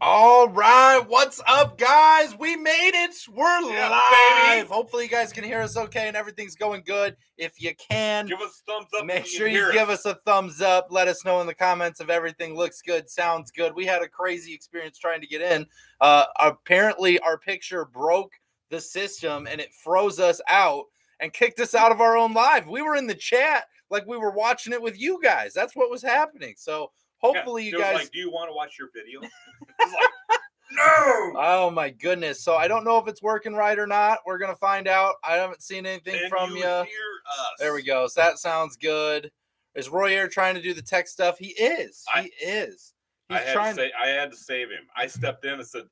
All right, what's up, guys? We made it. We're live. Baby. Hopefully, you guys can hear us okay and everything's going good. If you can, Give us a thumbs up. make sure you give us a thumbs up. Let us know in the comments if everything looks good, sounds good. We had a crazy experience trying to get in. Apparently, our picture broke the system and it froze us out and kicked us out of our own live. We were in the chat like we were watching it with you guys. That's what was happening. So hopefully you guys. Like, do you want to watch your video? It's like, no. Oh my goodness! So I don't know if it's working right or not. We're gonna find out. I haven't seen anything from you. Hear us. There we go. So that sounds good. Is Roy Air trying to do the tech stuff? He is. He's trying. I had to save him. I stepped in and said,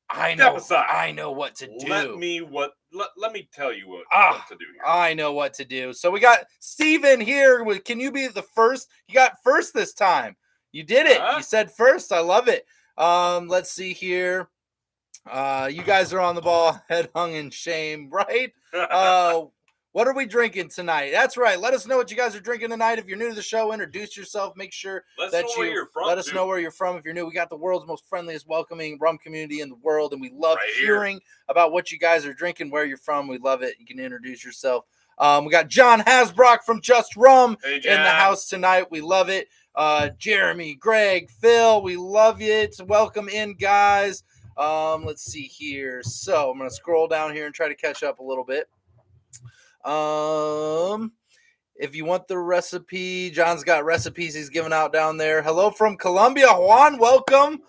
I Step know. aside. I know what to do. Let me tell you what to do here. I know what to do. So we got Steven here. Can you be the first? You got first this time. You did it. You said first. I love it. Let's see here. You guys are on the ball, head hung in shame, right? What are we drinking tonight? That's right. Let us know what you guys are drinking tonight. If you're new to the show, introduce yourself. Make sure let us know where you're from. If you're new, we got the world's most friendliest, welcoming rum community in the world, and we love hearing about what you guys are drinking, where you're from. We love it. You can introduce yourself. We got John Hasbrock from Just Rum in the house tonight. We love it. Jeremy, Greg, Phil, we love it. Welcome in, guys. Let's see here. So I'm going to scroll down here and try to catch up a little bit. If you want the recipe, John's got recipes he's giving out down there. Hello from Colombia, Juan. Welcome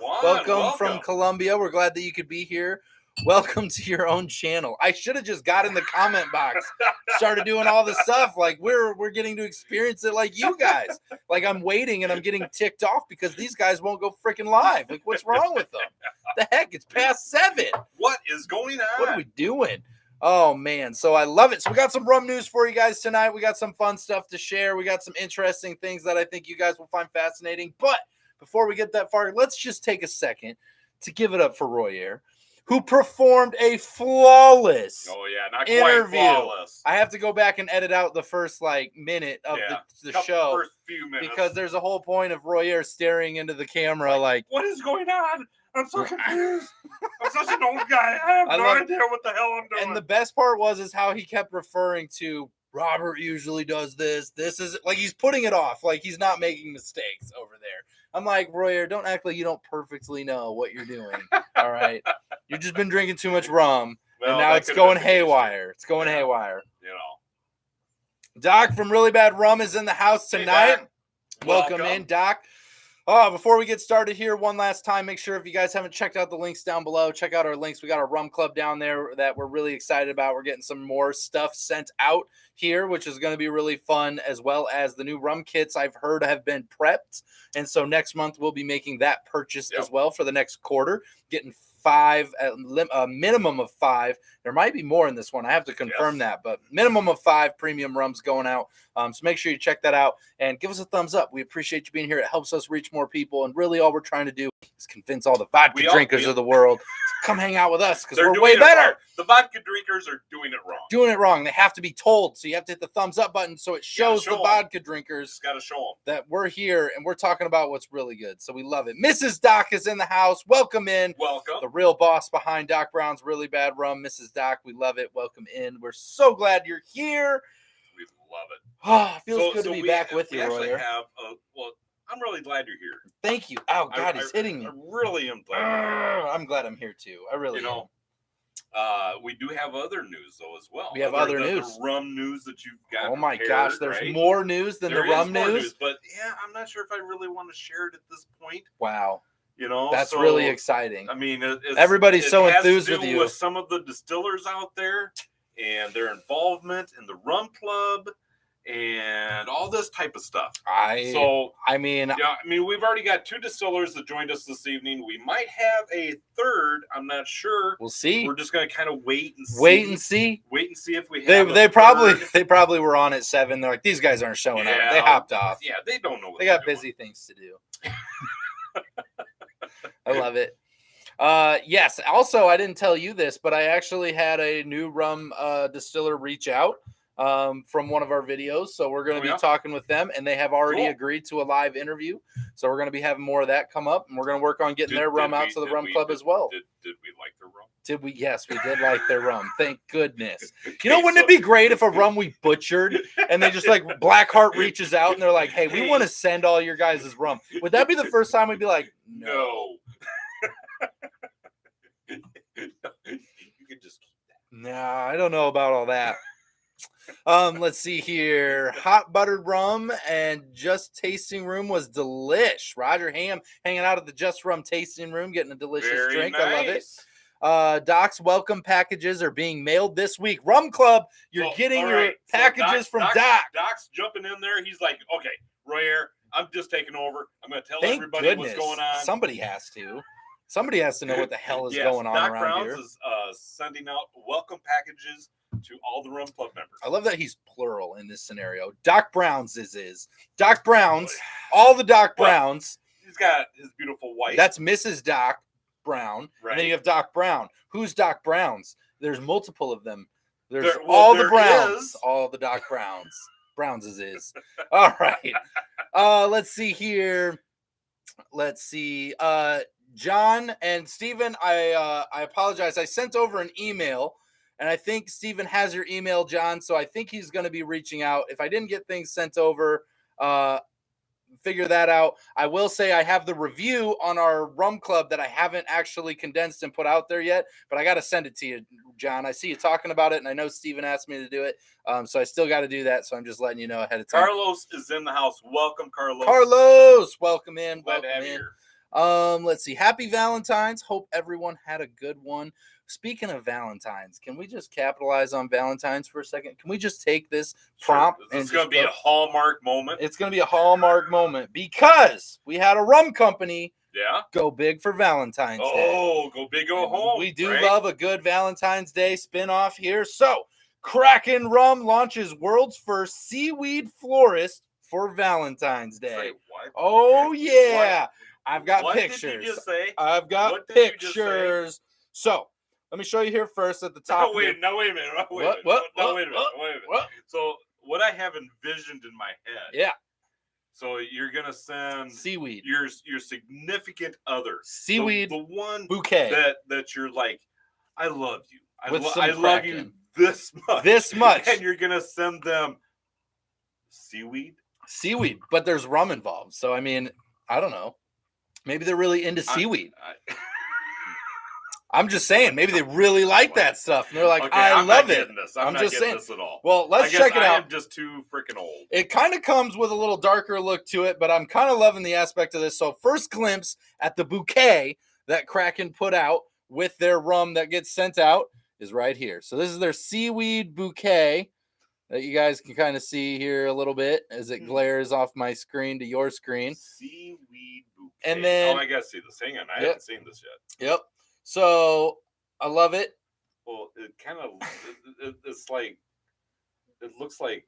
from Colombia. We're glad that you could be here. Welcome to your own channel. I should have just got in the comment box, started doing all this stuff. Like we're getting to experience it like you guys. Like I'm waiting and I'm getting ticked off because these guys won't go freaking live. Like what's wrong with them? The heck? It's past 7. What is going on? What are we doing? Oh man, so I love it. So we got some rum news for you guys tonight. We got some fun stuff to share. We got some interesting things that I think you guys will find fascinating. But before we get that far, let's just take a second to give it up for Roy Air, who performed a flawless interview. Quite flawless. I have to go back and edit out the first minute of the show. First few minutes. Because there's a whole point of Roy Air staring into the camera like what is going on? I'm so confused. I'm such an old guy. I have no idea what the hell I'm doing. And the best part is how he kept referring to Robert usually does this. This is like he's putting it off. Like he's not making mistakes over there. I'm like, Roy, don't act like you don't perfectly know what you're doing. All right. You've just been drinking too much rum. And now it's going haywire. It's going haywire. You know. Doc from Really Bad Rum is in the house tonight. Hey, Welcome in, Doc. Before we get started here, one last time, make sure if you guys haven't checked out the links down below, check out our links. We got our rum club down there that we're really excited about. We're getting some more stuff sent out here, which is going to be really fun, as well as the new rum kits I've heard have been prepped. And so next month, we'll be making that purchase as well for the next quarter, getting 5, a minimum of 5. There might be more in this one. I have to confirm that, but minimum of 5 premium rums going out. So make sure you check that out and give us a thumbs up. We appreciate you being here. It helps us reach more people. And really all we're trying to do is convince all the vodka drinkers of the world to come hang out with us because we're way better. The vodka drinkers are doing it wrong. Doing it wrong. They have to be told. So you have to hit the thumbs up button so it shows the vodka drinkers got to show them that we're here and we're talking about what's really good. So we love it. Mrs. Doc is in the house. Welcome in. Welcome. The real boss behind Doc Brown's Really Bad Rum, Mrs. Doc. We love it. Welcome in. We're so glad you're here. We love it. Oh, it feels good to be back with you, Roy. I'm really glad you're here. Thank you. Oh, God, he's hitting me. I really am glad. I'm glad I'm here, too. I really am. We do have other news, though, as well. We have other news. The rum news that you've got. Oh, my gosh. There's more news than the rum news? But, yeah, I'm not sure if I really want to share it at this point. Wow. You know, that's really exciting. I mean, everybody's so enthused with you. With some of the distillers out there and their involvement in the rum club and all this type of stuff. I mean, we've already got 2 distillers that joined us this evening. We might have a third. I'm not sure. We'll see. We're just going to kind of wait and see. Wait and see if we have. They probably were on at 7. They're like, these guys aren't showing up. They hopped off. Yeah, they don't know. They got busy things to do. I love it. Yes. Also, I didn't tell you this, but I actually had a new rum distiller reach out. from one of our videos. So we're going to Oh, be talking with them, and they have already Cool. agreed to a live interview. So we're going to be having more of that come up, and we're going to work on getting their rum out to the rum club as well. Did we like their rum? Did we? Yes, we did like their rum. Thank goodness. You know, wouldn't it be great if a rum we butchered and they just like Blackheart reaches out and they're like, hey, we want to send all your guys' rum. Would that be the first time we'd be like, no. You could just keep that. Nah, I don't know about all that. Let's see here. Hot buttered rum and Just Tasting Room was delish. Roger Ham hanging out at the Just Rum Tasting Room, getting a delicious Very drink. nice. I love it. Doc's welcome packages are being mailed this week. Rum Club, you're getting your packages from Doc. Doc's jumping in there. He's like, okay, Royer, I'm just taking over. I'm going to tell everybody what's going on. Somebody has to. Somebody has to know what the hell is going on Doc around Browns here. is sending out welcome packages to all the Rum Club members. I love that he's plural in this scenario. Doc Browns is. Doc Browns, all the Doc Browns. He's got his beautiful wife. That's Mrs. Doc Brown. Right. And then you have Doc Brown. Who's Doc Browns? There's multiple of them. There's all the Browns. All the Doc Browns. Browns is. All right. Let's see here. Let's see. John and Steven, I apologize. I sent over an email, and I think Steven has your email, John, so I think he's going to be reaching out. If I didn't get things sent over, figure that out. I will say I have the review on our Rum Club that I haven't actually condensed and put out there yet, but I got to send it to you, John. I see you talking about it, and I know Steven asked me to do it, so I still got to do that, so I'm just letting you know ahead of time. Carlos is in the house. Welcome, Carlos. Carlos, welcome in. Glad Welcome to have in. you here. Let's see. Happy Valentine's. Hope everyone had a good one. Speaking of Valentine's, can we just capitalize on Valentine's for a second? Can we just take this prompt? Sure. It's going to be a hallmark moment. It's going to be a hallmark moment because we had a rum company go big for Valentine's Day. Oh, go big, go home. We do love a good Valentine's Day spinoff here. So, Kraken Rum launches world's first seaweed florist for Valentine's Day. Say what? Oh, yeah. What? I've got what pictures. Did you just say? I've got pictures. So let me show you here first at the top. Wait a minute. Wait a minute. So what I have envisioned in my head. Yeah. So you're gonna send seaweed. Your significant other. Seaweed. The one bouquet that you're like, I love you. I love you this much. This much. And you're gonna send them seaweed. Seaweed, but there's rum involved. So I mean, I don't know. Maybe they're really into seaweed. I'm just saying, maybe they really like that stuff. And they're like, I love it. I'm not just saying this at all. Well, let's check it out. I'm just too freaking old. It kind of comes with a little darker look to it, but I'm kind of loving the aspect of this. So first glimpse at the bouquet that Kraken put out with their rum that gets sent out is right here. So this is their seaweed bouquet that you guys can kind of see here a little bit as it glares off my screen to your screen. Seaweed bouquet. And then, I gotta see this. Hang on, I haven't seen this yet. Yep. So I love it. Well, it kind of it's like it looks like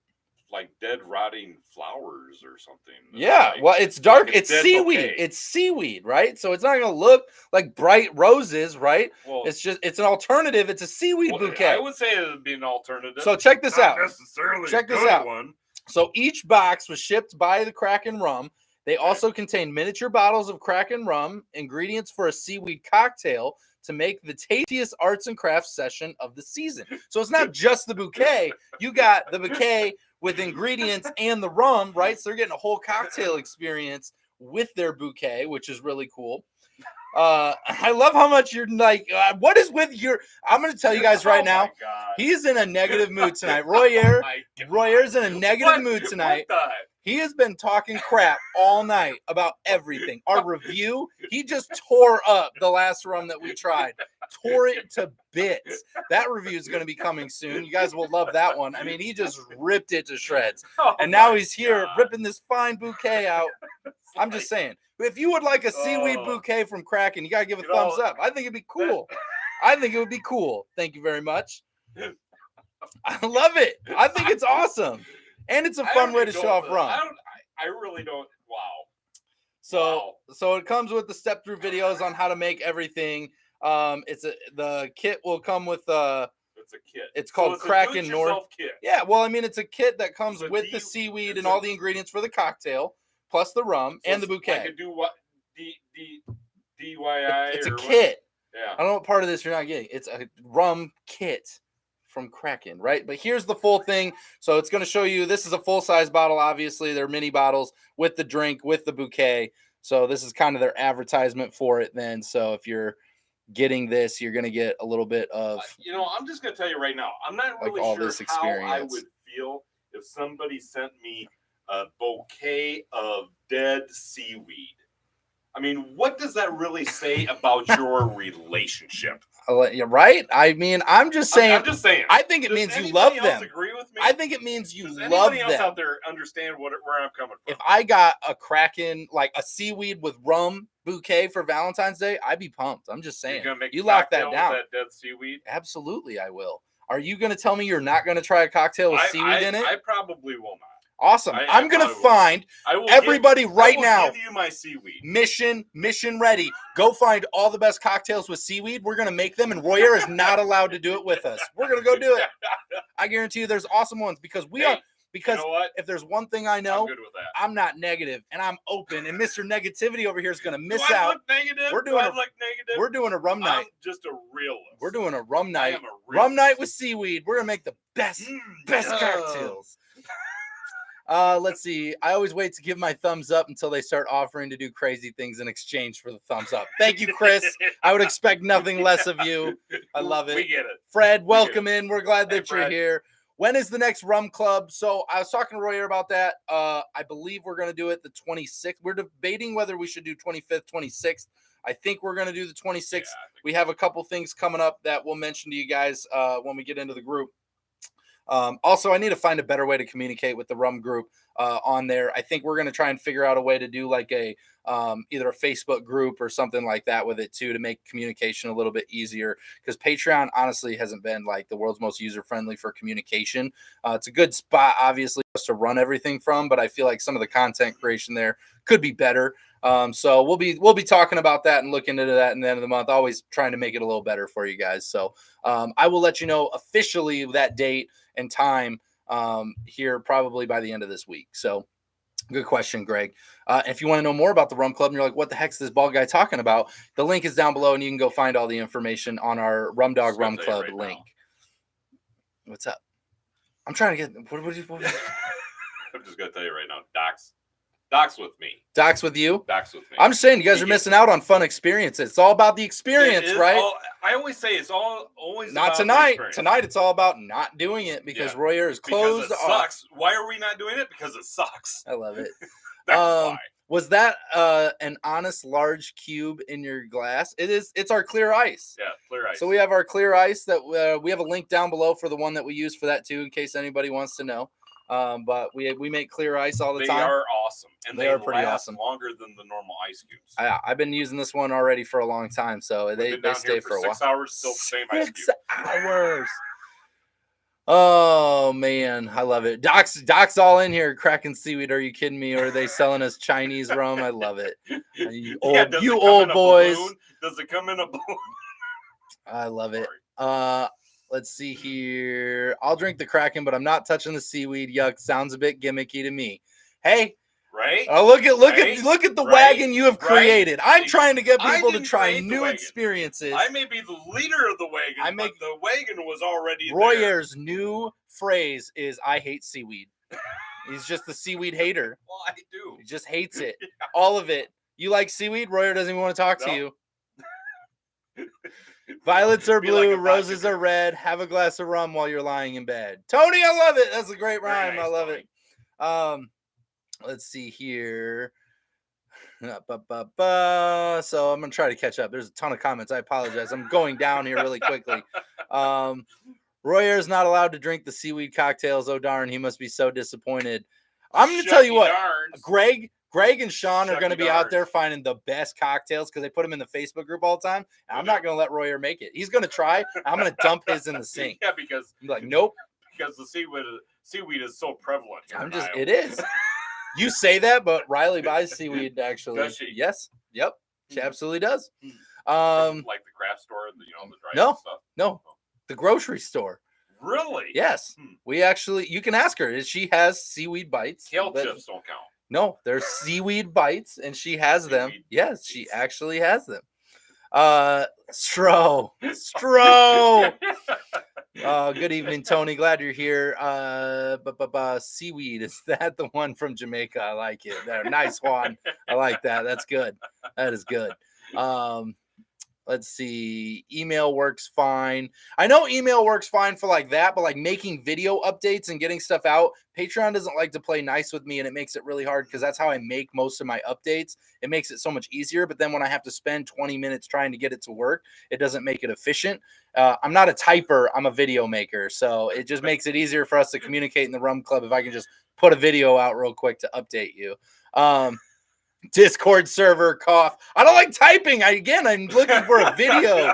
dead rotting flowers or something. Yeah, well, it's dark. It's seaweed. Bouquet. It's seaweed, right? So it's not going to look like bright roses, right? Well, it's an alternative. It's a seaweed bouquet. I would say it would be an alternative. So check this out. Necessarily check this out. One. So each box was shipped by the Kraken Rum. They also contain miniature bottles of Kraken Rum, ingredients for a seaweed cocktail to make the tastiest arts and crafts session of the season. So it's not just the bouquet. You got the bouquet with ingredients and the rum, right? So they're getting a whole cocktail experience with their bouquet, which is really cool. I love how much you're like, what is with your, I'm going to tell you guys right now, he's in a negative mood tonight. Royer's in a negative mood tonight. He has been talking crap all night about everything. Our review, he just tore up the last rum that we tried. Tore it to bits. That review is going to be coming soon. You guys will love that one. I mean, he just ripped it to shreds. And now he's here ripping this fine bouquet out. I'm just saying, if you would like a seaweed bouquet from Kraken, you got to give a thumbs up. I think it'd be cool. I think it would be cool. Thank you very much. I love it. I think it's awesome. And it's a fun way to show off rum. I really don't. Wow. So it comes with the step through videos on how to make everything. The kit will come with It's a kit. It's called it's Kraken a North. do-it-yourself kit. Yeah, well, I mean, it's a kit that comes It's a with the D- seaweed it's and a- all the ingredients for the cocktail, plus the rum So and the I bouquet. could do what DIY It's or a what? kit. Yeah. I don't know what part of this you're not getting. It's a rum kit from Kraken, right? But here's the full thing. So it's going to show you, this is a full-size bottle, obviously. They're mini bottles with the drink, with the bouquet. So this is kind of their advertisement for it then. So if you're getting this, you're going to get a little bit of... I'm just going to tell you right now, I'm not really all sure this how I experience. would feel if somebody sent me a bouquet of dead seaweed. I mean, what does that really say about your relationship? Right? I mean, I'm just saying. I'm just saying. I think it means you love them. Agree with me? I think it means you Does love anybody them. else out there understand where I'm coming from? If I got a Kraken, like a seaweed with rum bouquet for Valentine's Day, I'd be pumped. I'm just saying. You're gonna make you lock that down. With that dead seaweed? Absolutely, I will. Are you going to tell me you're not going to try a cocktail with seaweed in it? I probably will not. Awesome. I'm going to find everybody right now. Give you my seaweed. Mission ready. Go find all the best cocktails with seaweed. We're going to make them, and Royer is not allowed to do it with us. We're going to go do it. I guarantee you there's awesome ones because we are. Because you know what? If there's one thing I know, I'm not negative and I'm open. And Mr. Negativity over here is going to miss out. Look negative? We're doing a rum night. I'm just a realist. We're doing a rum night. Rum night with seaweed. We're going to make the best cocktails. Let's see. I always wait to give my thumbs up until they start offering to do crazy things in exchange for the thumbs up. Thank you, Chris. I would expect nothing less of you. I love it. We get it. Fred, welcome in. We're glad that you're here. When is the next rum club? So I was talking to Royer about that. I believe we're going to do it the 26th. We're debating whether we should do 25th, 26th. I think we're going to do the 26th. Yeah, we have a couple things coming up that we'll mention to you guys when we get into the group. Also, I need to find a better way to communicate with the rum group on there. I think we're going to try and figure out a way to do like a either a Facebook group or something like that with it too, to make communication a little bit easier, because Patreon honestly hasn't been like the world's most user-friendly for communication. It's a good spot, obviously, to run everything from, but I feel like some of the content creation there could be better. So we'll be talking about that and looking into that in the end of the month, always trying to make it a little better for you guys. So I will let you know officially that date and time here probably by the end of this week. So good question, Greg. If you want to know more about the Rum Club and you're like, what the heck's this bald guy talking about? The link is down below and you can go find all the information on our Rum Dog Rum Club link. Now. What's up? I'm trying to get, what I'm just going to tell you right now, Doc's with me. Doc's with you? Doc's with me. I'm just saying you guys are missing out on fun experiences. It's all about the experience, right? I always say it's always not about tonight. Tonight it's all about not doing it because Royer is closed. Because it sucks. Why are we not doing it? Because it sucks. I love it. That's why. Was that an honest large cube in your glass? It is. It's our clear ice. Yeah, clear ice. So we have our clear ice that we have a link down below for the one that we use for that too, in case anybody wants to know. But we make clear ice all the time. They are awesome, and they are pretty last awesome. Longer than the normal ice cubes. I've been using this one already for a long time, so they stay for a while. 6 hours, still the same ice cube. 6 hours. Oh man, I love it. Doc's all in here cracking seaweed. Are you kidding me? Or are they selling us Chinese rum? I love it. You old boys. Does it come in a balloon? I love it. Let's see here. I'll drink the Kraken, but I'm not touching the seaweed. Yuck. Sounds a bit gimmicky to me. Hey. Right? Look at the wagon you have created. I'm trying to get people to try new experiences. I may be the leader of the wagon, but the wagon was already there. Royer's new phrase is "I hate seaweed." He's just the seaweed hater. Well, I do. He just hates it. Yeah. All of it. You like seaweed? Royer doesn't even want to talk to you. Violets are blue, roses are red. Have a glass of rum while you're lying in bed. Tony, I love it. That's a great rhyme. Nice, I love it. Let's see here. So I'm going to try to catch up. There's a ton of comments. I apologize. I'm going down here really quickly. Royer is not allowed to drink the seaweed cocktails. Oh, darn. He must be so disappointed. I'm going to tell you what. Greg and Sean are going to be out there finding the best cocktails because they put them in the Facebook group all the time. And I'm not going to let Royer make it. He's going to try. I'm going to dump his in the sink. Yeah, because I'm like, nope. Because the seaweed is so prevalent. It is. You say that, but Riley buys seaweed actually. Does she? Yes. Yep. She absolutely does. Like the craft store, the dry stuff. No. the grocery store. Really? Yes. We actually, you can ask her. She has seaweed bites. Kale chips don't count. No, there's seaweed bites, and she has them. Yes, she actually has them. Stro. Good evening, Tony. Glad you're here. Seaweed, is that the one from Jamaica? I like it. There, nice one. I like that. That's good. That is good. Let's see. Email works fine. I know email works fine for like that, but like making video updates and getting stuff out, Patreon doesn't like to play nice with me, and it makes it really hard because that's how I make most of my updates. It makes it so much easier, but then when I have to spend 20 minutes trying to get it to work, it doesn't make it efficient. I'm not a typer. I'm a video maker, so it just makes it easier for us to communicate in the Rum Club if I can just put a video out real quick to update you. Discord server cough. I don't like typing. I'm looking for a video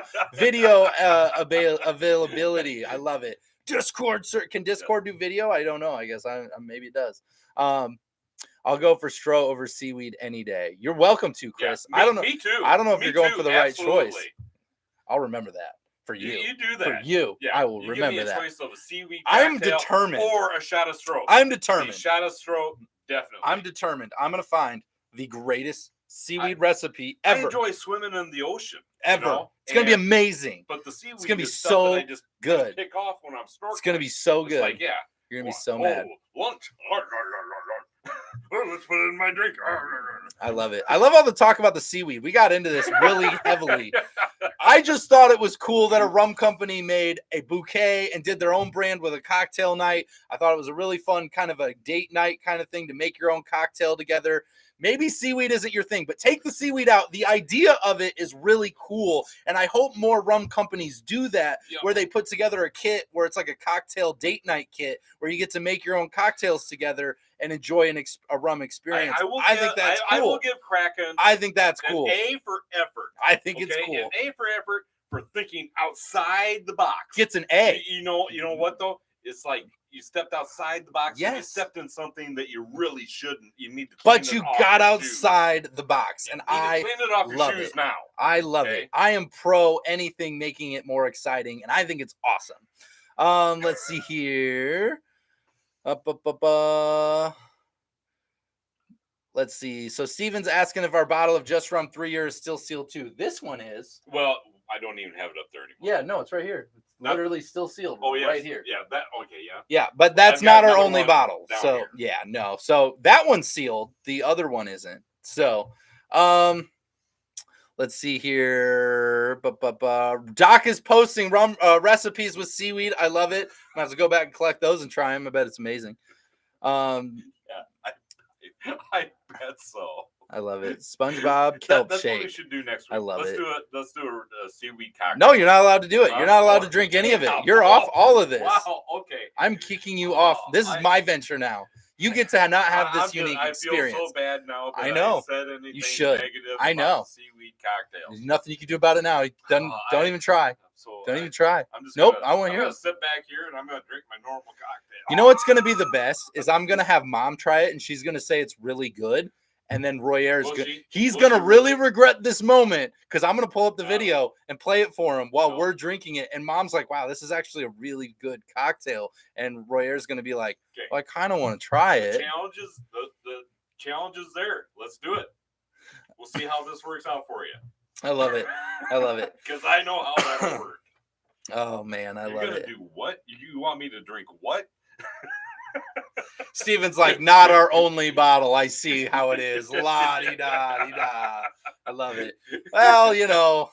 availability. I love it. Discord can Discord do video? I don't know. I guess maybe it does. I'll go for Stro over seaweed any day. You're welcome to, Chris. Yeah, I don't know. Me too. I don't know if you're going for the right Absolutely. choice. I'll remember that for you. You do that. For you. Yeah. I will you remember give me a that. choice of a seaweed I'm cocktail determined. Or a shot of Stro. I'm determined. A shot of Stro, definitely. I'm determined. I'm going to find the greatest seaweed recipe ever. I enjoy swimming in the ocean. Ever. You know? It's going to be amazing. But the seaweed it's going to be is stuff so that I just good. Pick off when I'm snorkeling. It's going to be so good. It's like, yeah. You're going to be so mad. Lunch. Let's put it in my drink. I love it. I love all the talk about the seaweed. We got into this really heavily. I just thought it was cool that a rum company made a bouquet and did their own brand with a cocktail night. I thought it was a really fun kind of a date night kind of thing to make your own cocktail together. Maybe seaweed isn't your thing, but take the seaweed out. The idea of it is really cool, and I hope more rum companies do that, where they put together a kit where it's like a cocktail date night kit where you get to make your own cocktails together and enjoy a rum experience. I think that's cool. I will give Kraken. I think that's cool. An A for effort. I think it's cool. An A for effort for thinking outside the box. Gets an A. You know what though? It's like you stepped outside the box. Yes. And you stepped in something that you really shouldn't. You need to. But you got outside the box, and I clean it off your shoes now. I love it. I am pro anything making it more exciting, and I think it's awesome. Let's see here. Let's see. So Steven's asking if our bottle of Just Rum 3 years is still sealed too. This one is. Well, I don't even have it up there anymore. Yeah, no, it's right here. It's literally still sealed. Oh, yeah. Right here. Yeah, that okay, yeah. Yeah, but that's not our only bottle. So here. Yeah, no. So that one's sealed. The other one isn't. So let's see here. Doc is posting rum recipes with seaweed. I love it. I'm gonna have to go back and collect those and try them. I bet it's amazing. Yeah, I bet so. I love it. SpongeBob kelp that's shake. What we should do next week. I love it. Let's do a seaweed cocktail. No, you're not allowed to do it. You're not allowed to drink any of it. You're off all of this. Wow. Okay. I'm kicking you off. This is my venture now. You get to not have this unique experience. I feel so bad now. I know. I said anything you should. I know. Seaweed cocktail. There's nothing you can do about it now. Don't even try. Don't even try. I won't hear it. I'm gonna sit back here and I'm gonna drink my normal cocktail. You know what's gonna be the best is I'm gonna have Mom try it and she's gonna say it's really good. And then Royer's he's gonna really regret this moment because I'm gonna pull up the video and play it for him while we're drinking it. And Mom's like, "Wow, this is actually a really good cocktail." And Royer's gonna be like, "Well, I kind of want to try it." The challenge is there. Let's do it. We'll see how this works out for you. I love it. I love it because I know how that'll work. Oh man, I love it. You're gonna do what? You want me to drink what? Steven's like, not our only bottle. I see how it is. La-di-da-di-da. I love it. Well,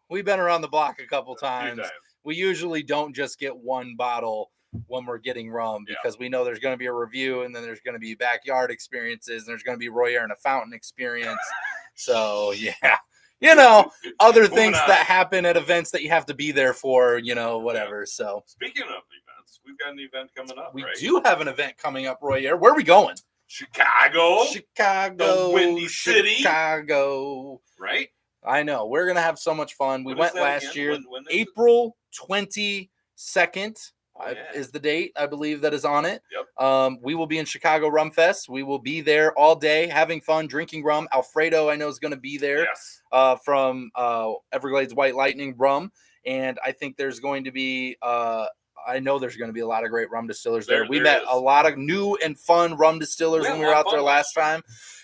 we've been around the block a couple times. We usually don't just get one bottle when we're getting rum because we know there's going to be a review and then there's going to be backyard experiences and there's going to be Royer and a fountain experience. So, yeah. Other things that happen at events that you have to be there for, whatever. Yeah. So, speaking of events, we've got an event coming up. We do have an event coming up, Royer. Where are we going? Chicago, the Windy City, Chicago. Right? I know. We're gonna have so much fun. We went last year, April 22nd. is the date, I believe, that is on it. Yep. We will be in Chicago Rum Fest. We will be there all day having fun, drinking rum. Alfredo, I know, is going to be there. Yes. From Everglades White Lightning Rum. And I think there's going to be I know there's going to be a lot of great rum distillers there. We met a lot of new and fun rum distillers when we were out there last time.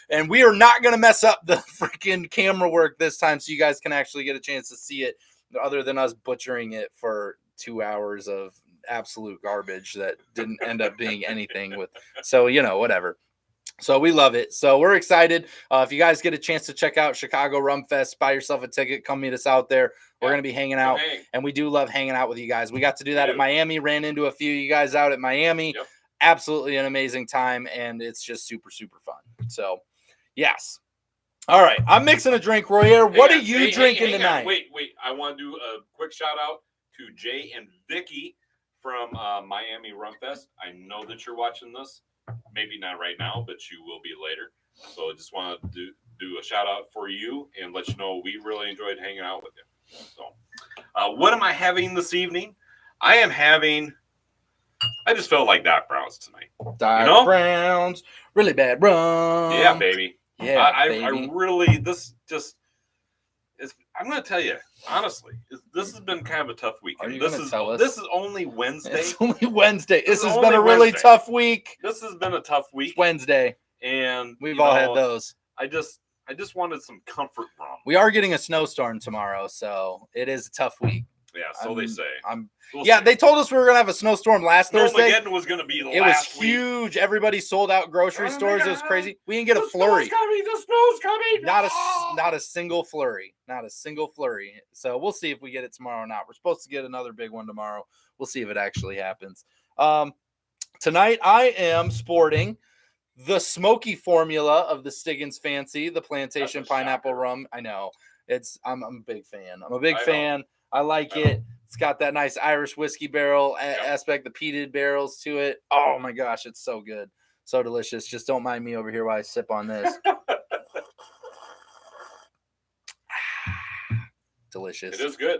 And we are not going to mess up the freaking camera work this time so you guys can actually get a chance to see it, other than us butchering it for 2 hours of absolute garbage that didn't end up being anything with. So, whatever. So we love it. So we're excited. If you guys get a chance to check out Chicago Rum Fest, buy yourself a ticket, come meet us out there. We're going to be hanging out, and we do love hanging out with you guys. We got to do that at Miami, ran into a few of you guys out at Miami. Yep. Absolutely an amazing time, and it's just super, super fun. So, yes. All right. I'm mixing a drink, Royer. What are you drinking tonight? Wait. I want to do a quick shout out to Jay and Vicky from Miami Rum Fest. I know that you're watching this. Maybe not right now, but you will be later. So I just want to do a shout out for you and let you know we really enjoyed hanging out with you. So, what am I having this evening? I just felt like Doc Brown's tonight. Doc Brown's, really bad rum. Yeah, baby. Yeah, baby. I really, I'm going to tell you, honestly, this has been kind of a tough weekend. This is only Wednesday. It's only Wednesday. This has been a really tough week. This has been a tough week. It's Wednesday. And we've all had those. I just wanted some comfort rum. We are getting a snowstorm tomorrow, so it is a tough week. Yeah, so they say. They told us we were going to have a snowstorm last Thursday. Snowmageddon was going to be It was huge. Everybody sold out grocery stores. It was crazy. We didn't get a flurry. The snow's coming. Not a single flurry. Not a single flurry. So we'll see if we get it tomorrow or not. We're supposed to get another big one tomorrow. We'll see if it actually happens. Tonight I am sporting the smoky formula of the Stiggins Fancy, the plantation pineapple rum. I know. I'm a big fan. I'm a big fan. I like it. It's got that nice Irish whiskey barrel aspect, the peated barrels to it. Oh my gosh, it's so good. So delicious. Just don't mind me over here while I sip on this. Delicious. It is good.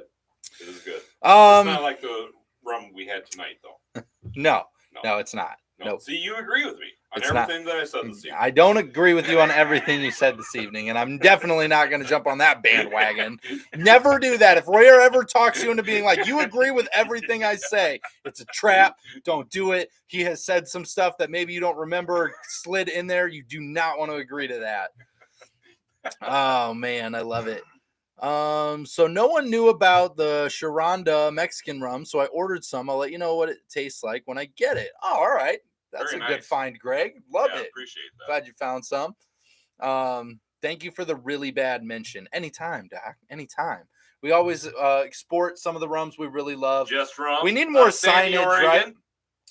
It's not like the rum we had tonight, though. No, it's not. Nope. See, you agree with me on everything that I said this evening. I don't agree with you on everything you said this evening, and I'm definitely not going to jump on that bandwagon. Never do that. If Royer ever talks you into being like, you agree with everything I say, it's a trap. Don't do it. He has said some stuff that maybe you don't remember slid in there. You do not want to agree to that. Oh, man, I love it. So no one knew about the Sharonda Mexican rum, so I ordered some. I'll let you know what it tastes like when I get it. Oh, all right. That's a good find, Greg. Love it. Appreciate that. Glad you found some. Thank you for the really bad mention. Anytime, Doc. Anytime. We always export some of the rums we really love. Just Rum. We need more signage, right?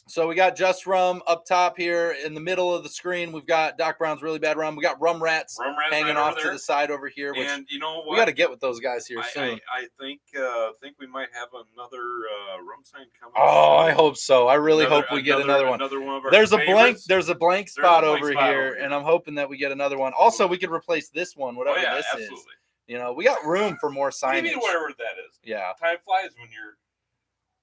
So we got Just Rum up top here in the middle of the screen. We've got Doc Brown's Really Bad Rum. We got Rum Rats hanging off to the side over here. Which and you know what? We got to get with those guys here soon. I think we might have another rum sign coming. Oh, I hope so. I really hope we get another one. Another one of our There's favorites. a blank spot over here, and I'm hoping that we get another one. Also, we could replace this one, whatever this absolutely. is. We got room for more signage. Maybe whatever that is. Yeah. Time flies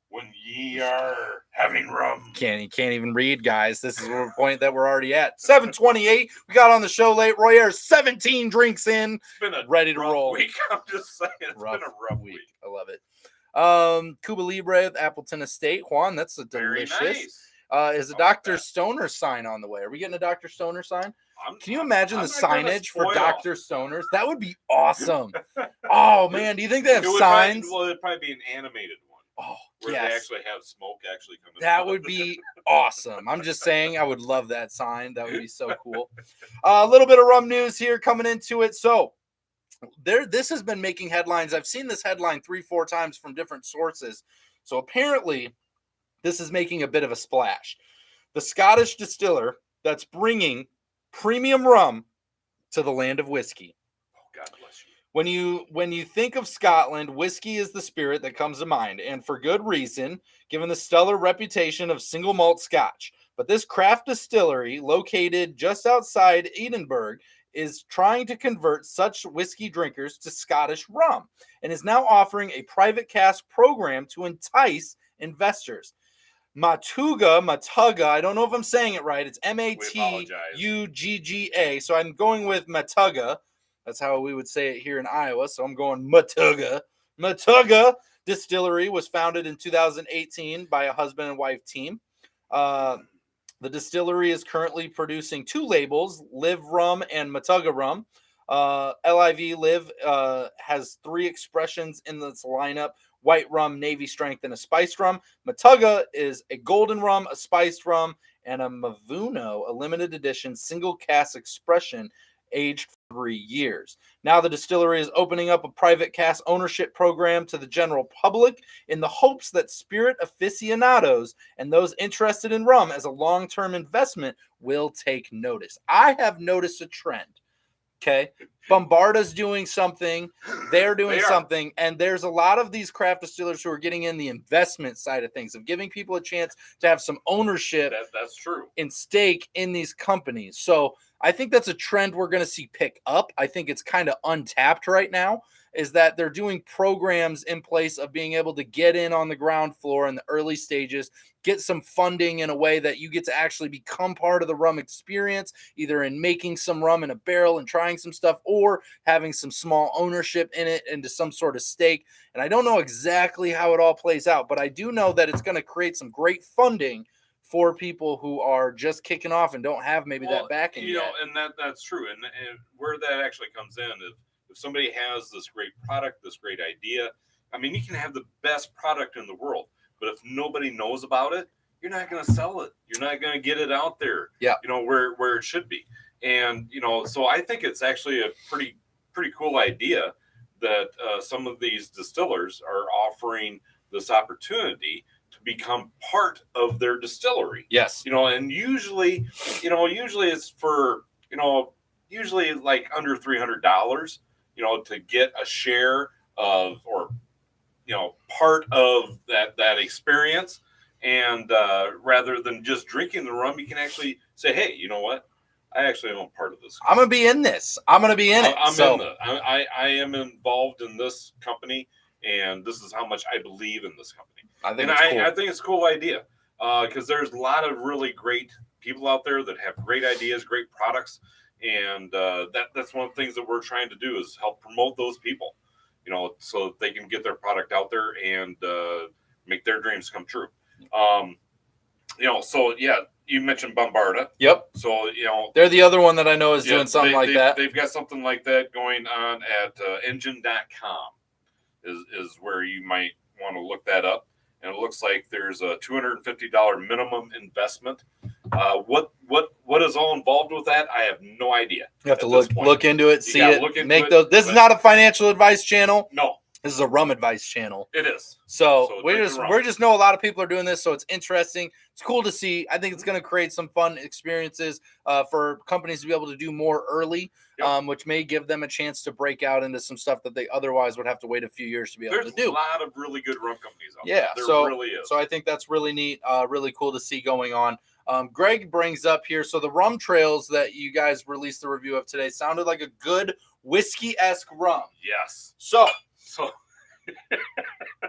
when ye are having rum. Can't even read, guys. This is the point that we're already at. 7:28. We got on the show late. Royer, 17 drinks in. It's been a ready to rough roll. Week. I'm just saying, it's been a rough week. I love it. Cuba Libre with Appleton Estate. Juan, that's a delicious. Very nice. Is a Dr. Stoner sign on the way? Are we getting a Dr. Stoner sign? Can you imagine the signage for Dr. Stoners? That would be awesome. Oh man, do you think they have signs? It'd probably be an animated one. Oh, where they actually have smoke actually coming. That would be awesome. I'm just saying, I would love that sign. That would be so cool. A little bit of rum news here coming into it. So this has been making headlines. I've seen this headline 3-4 times from different sources. So apparently this is making a bit of a splash. The Scottish distiller that's bringing premium rum to the land of whiskey. Oh, God bless you. When you think of Scotland, whiskey is the spirit that comes to mind, and for good reason, given the stellar reputation of single malt Scotch. But this craft distillery, located just outside Edinburgh, is trying to convert such whiskey drinkers to Scottish rum, and is now offering a private cask program to entice investors. Matuga. I don't know if I'm saying it right. It's apologize. Matugga. So I'm going with Matuga. That's how we would say it here in Iowa. So I'm going Matuga. Matuga Distillery was founded in 2018 by a husband and wife team. The distillery is currently producing 2 labels, Live Rum and Matuga Rum. LIV Live has 3 expressions in this lineup: white rum, navy strength, and a spiced rum. Matuga is a golden rum, a spiced rum, and a Mavuno, a limited edition single cask expression aged 3 years. Now the distillery is opening up a private cask ownership program to the general public in the hopes that spirit aficionados and those interested in rum as a long-term investment will take notice. I have noticed a trend. Okay. Bombarda's doing something. They're doing something. And there's a lot of these craft distillers who are getting in the investment side of things, of giving people a chance to have some ownership. That's true. And stake in these companies. So I think that's a trend we're going to see pick up. I think it's kind of untapped right now, is that they're doing programs in place of being able to get in on the ground floor in the early stages, get some funding in a way that you get to actually become part of the rum experience, either in making some rum in a barrel and trying some stuff, or having some small ownership in it into some sort of stake. And I don't know exactly how it all plays out, but I do know that it's going to create some great funding for people who are just kicking off and don't have maybe that backing yet. And that's true. And where that actually comes in, if somebody has this great product, this great idea, I mean, you can have the best product in the world, but if nobody knows about it, you're not going to sell it. You're not going to get it out there. Yeah. Where it should be. And so I think it's actually a pretty cool idea that some of these distillers are offering this opportunity to become part of their distillery. Yes. And usually it's for, usually like under $300, to get a share of, or, part of that experience. And rather than just drinking the rum, you can actually say, hey, you know what? I actually am part of this. I'm going to be in this. I'm going to be in it. I am involved in this company, and this is how much I believe in this company. I think it's a cool idea because there's a lot of really great people out there that have great ideas, great products, and that's one of the things that we're trying to do is help promote those people, so that they can get their product out there and make their dreams come true. So yeah, you mentioned Bombarda. Yep. So they're the other one that I know is doing something like that. They've got something like that going on at engine.com is where you might want to look that up. And it looks like there's a $250 minimum investment. What is all involved with that? I have no idea. You have to look into it, see it, make those. This is not a financial advice channel. No. This is a rum advice channel. It is. So we just know a lot of people are doing this, so it's interesting. It's cool to see. I think it's going to create some fun experiences for companies to be able to do more early, which may give them a chance to break out into some stuff that they otherwise would have to wait a few years to be able to do. There's a lot of really good rum companies out there. There really is. So I think that's really neat, really cool to see going on. Greg brings up here, so the rum trails that you guys released the review of today sounded like a good whiskey-esque rum. Yes. So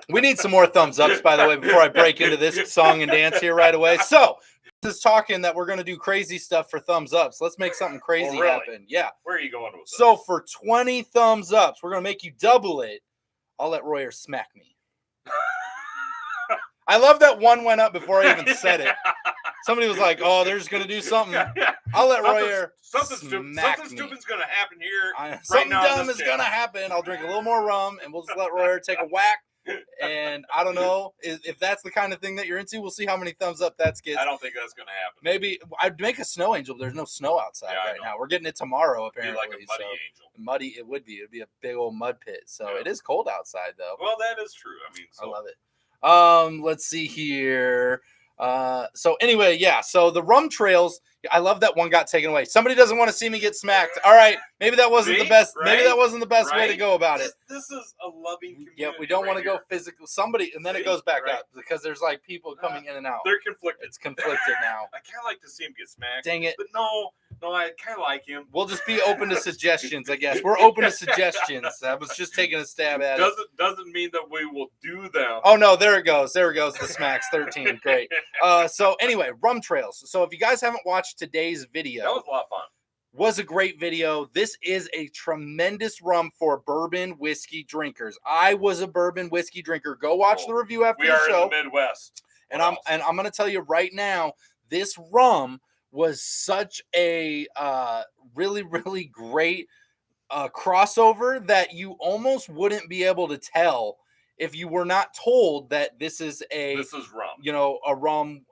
we need some more thumbs ups, by the way, before I break into this song and dance here right away. So this is talking that we're going to do crazy stuff for thumbs ups. Let's make something crazy happen. Yeah. Where are you going with this? So for 20 thumbs ups, we're going to make you double it. I'll let Royer smack me. I love that one went up before I even said it. Somebody was like, "Oh, they're just gonna do something." I'll let Royer something stupid's gonna happen here. Something dumb is gonna happen. I'll drink a little more rum, and we'll just let Royer take a whack. And I don't know if that's the kind of thing that you're into. We'll see how many thumbs up that gets. I don't think that's gonna happen. Maybe I'd make a snow angel. But there's no snow outside right now. We're getting it tomorrow, apparently. It'd be like a muddy angel. Muddy, it would be. It'd be a big old mud pit. So it is cold outside, though. Well, that is true. I mean, I love it. Let's see here. So anyway, yeah. So the rum trails, I love that one got taken away. Somebody doesn't want to see me get smacked. All right, maybe that wasn't the best. Maybe that wasn't the best way to go about it. This is a loving community. Yeah, we don't want to go physical. Somebody, and then it goes back up because there's like people coming in and out. They're conflicted. It's conflicted now. I kind of like to see him get smacked. Dang it! But no, No, I kind of like him. We'll just be open to suggestions, I guess. We're open to suggestions. I was just taking a stab at it. Doesn't mean that we will do them. Oh no, there it goes. There it goes. The Smacks 13. Great. So anyway, Rum Trails. So if you guys haven't watched today's video, that was a lot of fun. Was a great video. This is a tremendous rum for bourbon whiskey drinkers. I was a bourbon whiskey drinker. Go watch the review after the show. We are in the Midwest. And I'm going to tell you right now, this rum was such a really, really great crossover that you almost wouldn't be able to tell if you were not told that this is rum. You know, a rum,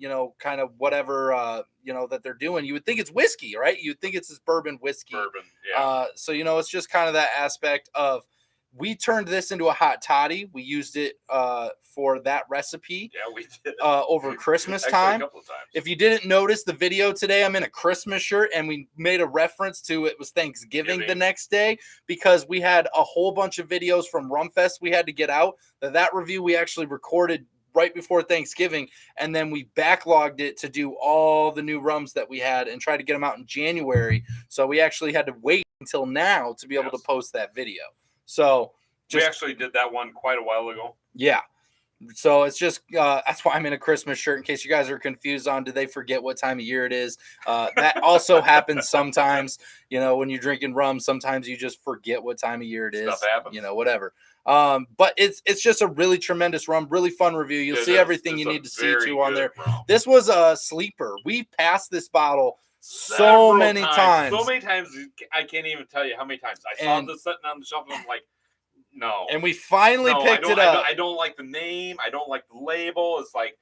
you know, kind of whatever, you know, that they're doing. You would think it's whiskey, right? You'd think it's this bourbon whiskey. Bourbon, yeah. So, you know, it's just kind of that aspect of, we turned this into a hot toddy. We used it for that recipe. Yeah, we did. Over Christmas time. A couple of times. If you didn't notice the video today, I'm in a Christmas shirt, and we made a reference to it was Thanksgiving the next day, because we had a whole bunch of videos from Rumfest we had to get out. That review we actually recorded right before Thanksgiving, and then we backlogged it to do all the new rums that we had and try to get them out in January. So we actually had to wait until now to be able to post that video. So we actually did that one quite a while ago. Yeah. So it's just that's why I'm in a Christmas shirt, in case you guys are confused on, do they forget what time of year it is? That also happens sometimes. You know, when you're drinking rum, sometimes you just forget what time of year it is. Stuff happens. You know, whatever. But it's just a really tremendous rum, really fun review. You'll see everything you need to see too on there. Rum. This was a sleeper. We passed this bottle so many times. So many times, I can't even tell you how many times. I saw this sitting on the shelf, and I'm like, no. And we finally picked it up. I don't like the name. I don't like the label. It's like,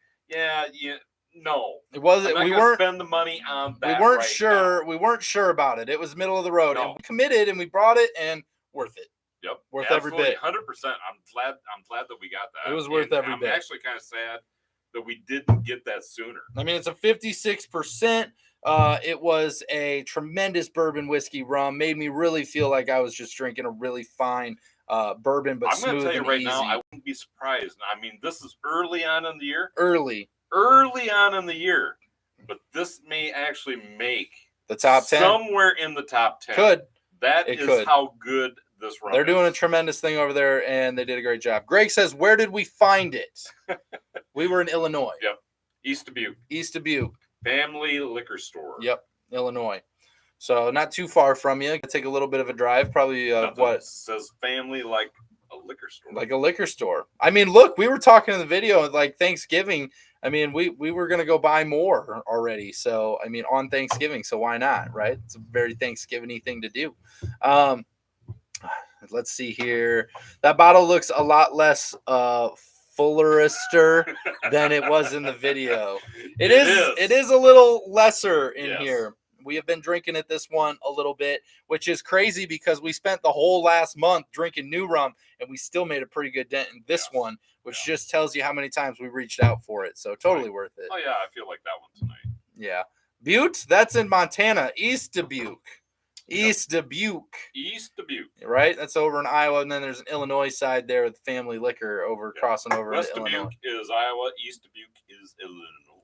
no. It wasn't. We weren't spend the money on that. We weren't sure. We weren't sure about it. It was middle of the road. No. And we committed, and we brought it, and worth it. Yep, worth every bit. 100%. I'm glad that we got that. It was worth every bit. I'm actually kind of sad that we didn't get that sooner. I mean, it's a 56%. It was a tremendous bourbon whiskey rum. Made me really feel like I was just drinking a really fine bourbon, but smooth and easy. I'm going to tell you right now, I wouldn't be surprised. I mean, this is early on in the year. Early on in the year. But this may actually make the top 10. Somewhere in the top 10. Could. That is how good this rum They're doing a tremendous thing over there, and they did a great job. Greg says, where did we find it? We were in Illinois. Yep. East Dubuque. East Dubuque. Family liquor store. Yep. Illinois. So not too far from you. Take a little bit of a drive. Probably what? It says family like a liquor store. Like a liquor store. I mean, look, we were talking in the video like Thanksgiving. I mean, we were going to go buy more already. So, I mean, on Thanksgiving. So why not, right? It's a very Thanksgiving-y thing to do. Let's see here. That bottle looks a lot less fullerister than it was in the video. It is a little lesser in here. We have been drinking it this one a little bit, which is crazy because we spent the whole last month drinking new rum, and we still made a pretty good dent in this one, which just tells you how many times we reached out for it. So totally worth it. Oh, yeah, I feel like that one tonight. Yeah. Butte, that's in Montana. East Dubuque. East Dubuque. Right? That's over in Iowa, and then there's an Illinois side there with Family Liquor crossing over West to Dubuque Illinois. is Iowa. East Dubuque is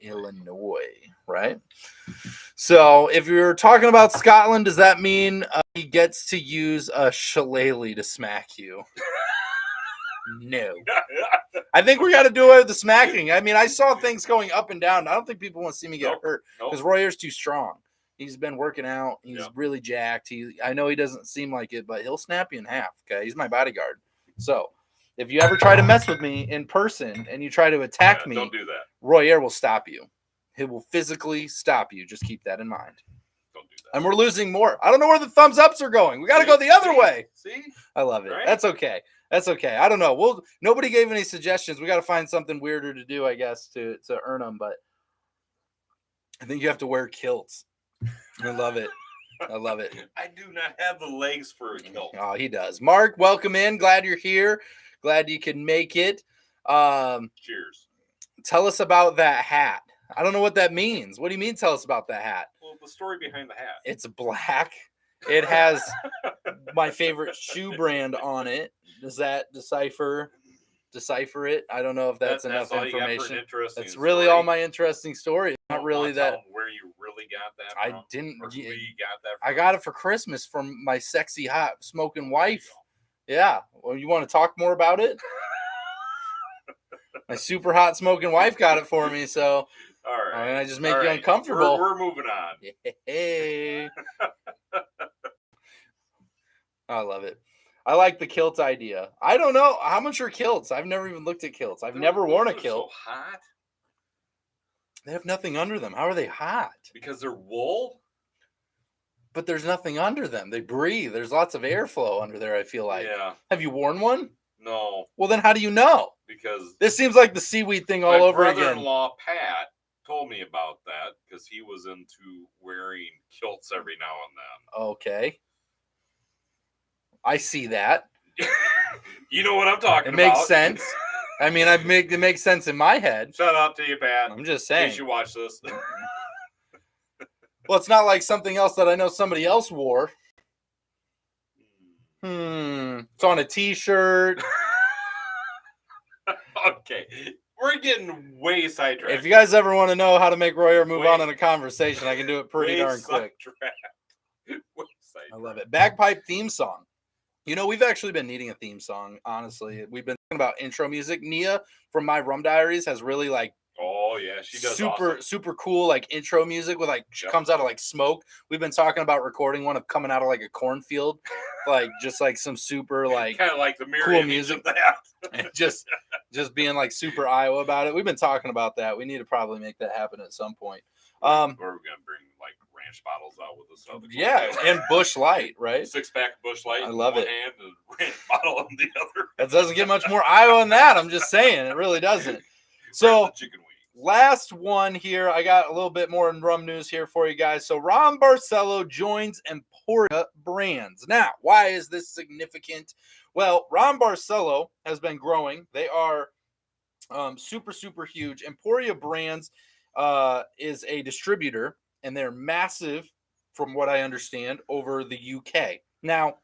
Illinois, right? So if you're talking about Scotland, does that mean he gets to use a shillelagh to smack you? No. I think we got to do away with the smacking. I mean, I saw things going up and down. I don't think people want to see me get hurt because Royer's too strong. He's been working out. He's really jacked. I know he doesn't seem like it, but he'll snap you in half. Okay, he's my bodyguard. So if you ever try to mess with me in person and you try to attack me, don't do that. Royer will stop you. He will physically stop you. Just keep that in mind. Don't do that. And we're losing more. I don't know where the thumbs ups are going. We got to go the other way. See? I love it. Right? That's okay. That's okay. I don't know. Nobody gave any suggestions. We got to find something weirder to do, I guess, to earn them. But I think you have to wear kilts. I love it. I love it. I do not have the legs for a kilt. Oh, he does. Mark, welcome in. Glad you're here. Glad you can make it. Cheers. Tell us about that hat. I don't know what that means. What do you mean tell us about that hat? Well, the story behind the hat. It's black. It has my favorite shoe brand on it. Does that decipher it? I don't know if that's enough information. That's really all my interesting story. Not really that. Where you really probably got that I from? didn't. Or who you got that from? I got it for Christmas from my sexy, hot, smoking wife. Yeah. Well, you want to talk more about it? My super hot smoking wife got it for me, so all right. and I just make all you right. uncomfortable. We're moving on. Hey. I love it. I like the kilt idea. I don't know how much are kilts. I've never even looked at kilts. I've never worn a kilt. So hot They have nothing under them. How are they hot? because they're wool. But there's nothing under them. They breathe. There's lots of airflow under there, I feel like. Yeah. Have you worn one? No. Well, then how do you know? Because this seems like the seaweed thing all over again. My brother-in-law, Pat, told me about that because he was into wearing kilts every now and then. Okay. I see that. You know what I'm talking about. It makes sense. I mean, it makes sense in my head. Shout out to you, Pat. I'm just saying. In case you watch this. Well, it's not like something else that I know somebody else wore. It's on a t-shirt. Okay. We're getting way sidetracked. If you guys ever want to know how to make Royer move on in a conversation, I can do it pretty darn quick. I love it. Bagpipe theme song. You know, we've actually been needing a theme song, honestly. We've been talking about intro music. Nia from My Rum Diaries has really like she does super cool like intro music with like comes out of like smoke. We've been talking about recording one of coming out of like a cornfield, like just like some super like kind of like the mirror cool music of that. and just being like super Iowa about it. We've been talking about that. We need to probably make that happen at some point. Or we're gonna bring like ranch bottles out with us. Yeah, and Bush Light, right? 6-pack Bush Light. I love it. Hand and ranch bottle in the other. That doesn't get much more Iowa than that. I'm just saying, it really doesn't. So last one here, I got a little bit more in rum news here for you guys. So Ron Barcelo joins Emporia Brands. Now, why is this significant? Well, Ron Barcelo has been growing. They are super huge. Emporia Brands is a distributor, and they're massive, from what I understand, over the UK. Now,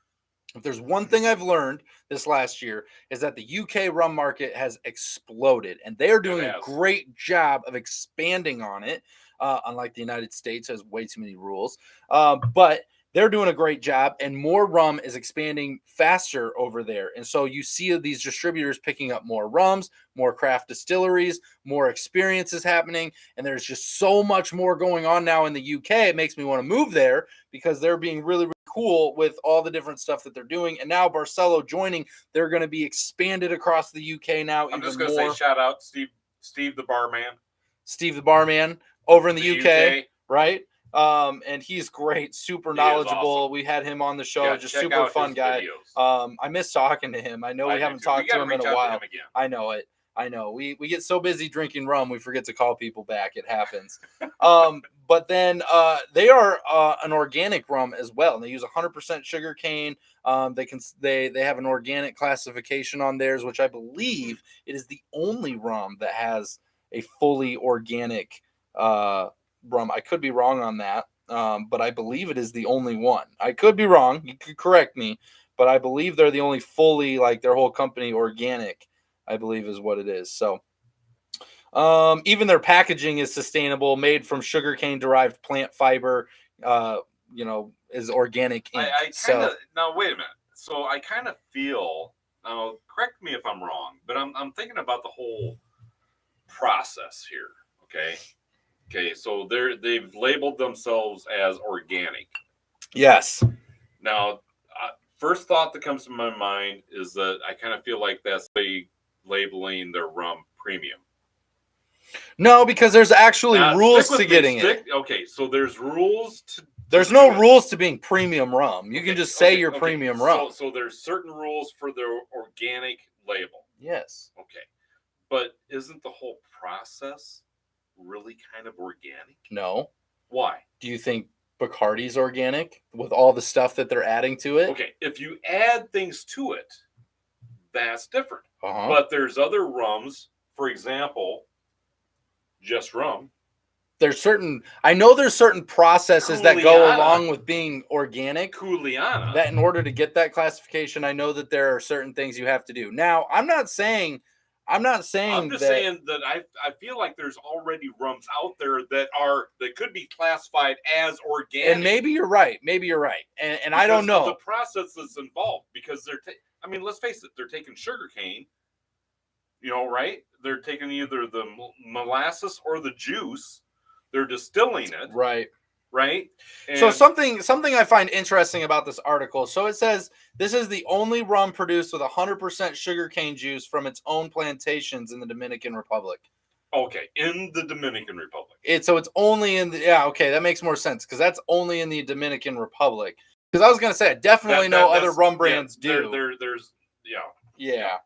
if there's one thing I've learned this last year is that the UK rum market has exploded, and they're doing a great job of expanding on it. Unlike the United States, has way too many rules. But they're doing a great job, and more rum is expanding faster over there. And so you see these distributors picking up more rums, more craft distilleries, more experiences happening. And there's just so much more going on now in the UK. It makes me want to move there because they're being really cool with all the different stuff that they're doing. And now Barcelo joining, they're going to be expanded across the UK now. I'm just going to say shout out Steve the barman. Steve the barman over in the UK, right? And he's great, super knowledgeable. Awesome. We had him on the show, just super fun guy. I miss talking to him. I know we haven't talked to him in a while. I know it. I know we get so busy drinking rum, we forget to call people back. It happens. But then they are an organic rum as well. And they use 100% sugar cane. They have an organic classification on theirs, which I believe it is the only rum that has a fully organic rum. I could be wrong on that, but I believe it is the only one. I could be wrong. You could correct me, but I believe they're the only fully, like their whole company, organic, I believe is what it is. So even their packaging is sustainable, made from sugarcane derived plant fiber, is organic ink. Now wait a minute. So I kind of feel, now correct me if I'm wrong, but I'm thinking about the whole process here. Okay, so they've labeled themselves as organic. Yes. Now, first thought that comes to my mind is that I kind of feel like that's labeling their rum premium. No, because there's actually rules to getting it. Okay, so there's rules to. There's no rules to being premium rum. You can just say you're premium rum. So there's certain rules for their organic label. Yes. Okay, but isn't the whole process really kind of organic? No. Why? Do you think Bacardi's organic with all the stuff that they're adding to it? Okay, if you add things to it, that's different. But there's other rums, for example, just rum. I know there's certain processes that go along with being organic. Cooliana. That in order to get that classification, I know that there are certain things you have to do. Now, I'm not saying I'm not saying I'm just saying that I feel like there's already rums out there that could be classified as organic. And maybe you're right. And I don't know the process that's involved, because I mean, let's face it, they're taking sugarcane, right? They're taking either the molasses or the juice. They're distilling it. Right. And so something I find interesting about this article. So it says this is the only rum produced with 100% sugarcane juice from its own plantations in the Dominican Republic. Okay, in the Dominican Republic. So it's only in the okay, that makes more sense because that's only in the Dominican Republic. Because I was gonna say I definitely know other rum brands do. There's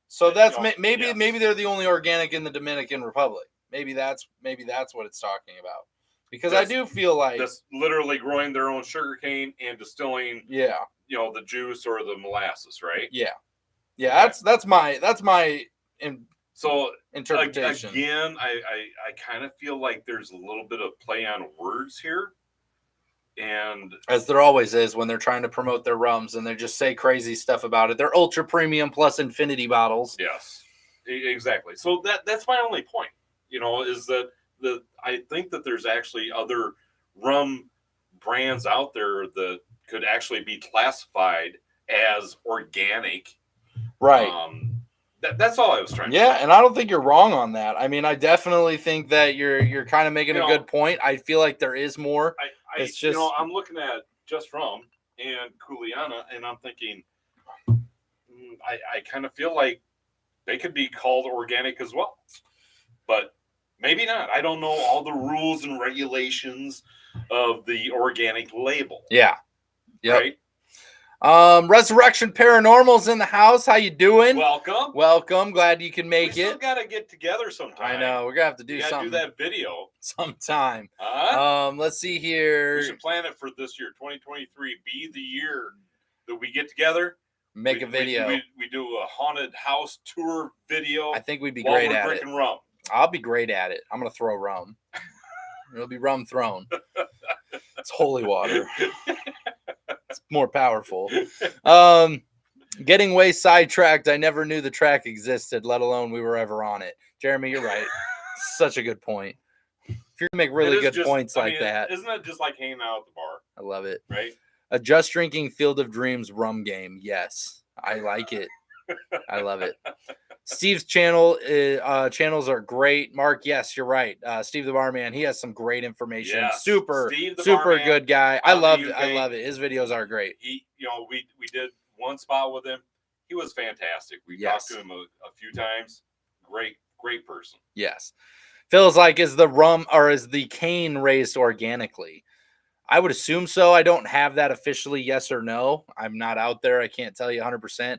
So that's maybe they're the only organic in the Dominican Republic. Maybe that's what it's talking about. Because I do feel like that's literally growing their own sugarcane and distilling, the juice or the molasses, right? That's my interpretation. Again, I kind of feel like there's a little bit of play on words here, and as there always is when they're trying to promote their rums and they just say crazy stuff about it. They're ultra premium plus infinity bottles. Yes, exactly. So that's my only point. Is that I think that there's actually other rum brands out there that could actually be classified as organic. Right. That's all I was trying to say. Yeah, and I don't think you're wrong on that. I mean, I definitely think that you're kind of making a good point. I feel like there is more. It's just I'm looking at Just Rum and Kuliana, and I'm thinking, I kind of feel like they could be called organic as well, but maybe not. I don't know all the rules and regulations of the organic label. Yeah. Yep. Right? Resurrection Paranormal's in the house. How you doing? Welcome. Glad you can make it. We still got to get together sometime. I know. We're going to have to do something. Do that video. Sometime. Let's see We here. should plan it for this year, 2023. Be the year that we get together. Make a video. We do a haunted house tour video. I think we'd be great at it. Drinking rum. I'll be great at it. I'm going to throw rum. It'll be rum thrown. It's holy water. It's more powerful. Getting way sidetracked. I never knew the track existed, let alone we were ever on it. Jeremy, you're right. Such a good point. If you're going to make really good points like that. Isn't it just like hanging out at the bar? I love it. Right? A Just Drinking Field of Dreams rum game. Yes. I like it. I love it. Steve's channels are great. Mark, yes, you're right. Steve the Barman, he has some great information. Yes. Super Barman, good guy. I love it. His videos are great. We did one spot with him. He was fantastic. We talked to him a few times. Great person. Yes. Feels like is the cane raised organically? I would assume so. I don't have that officially, yes or no. I'm not out there. I can't tell you 100%.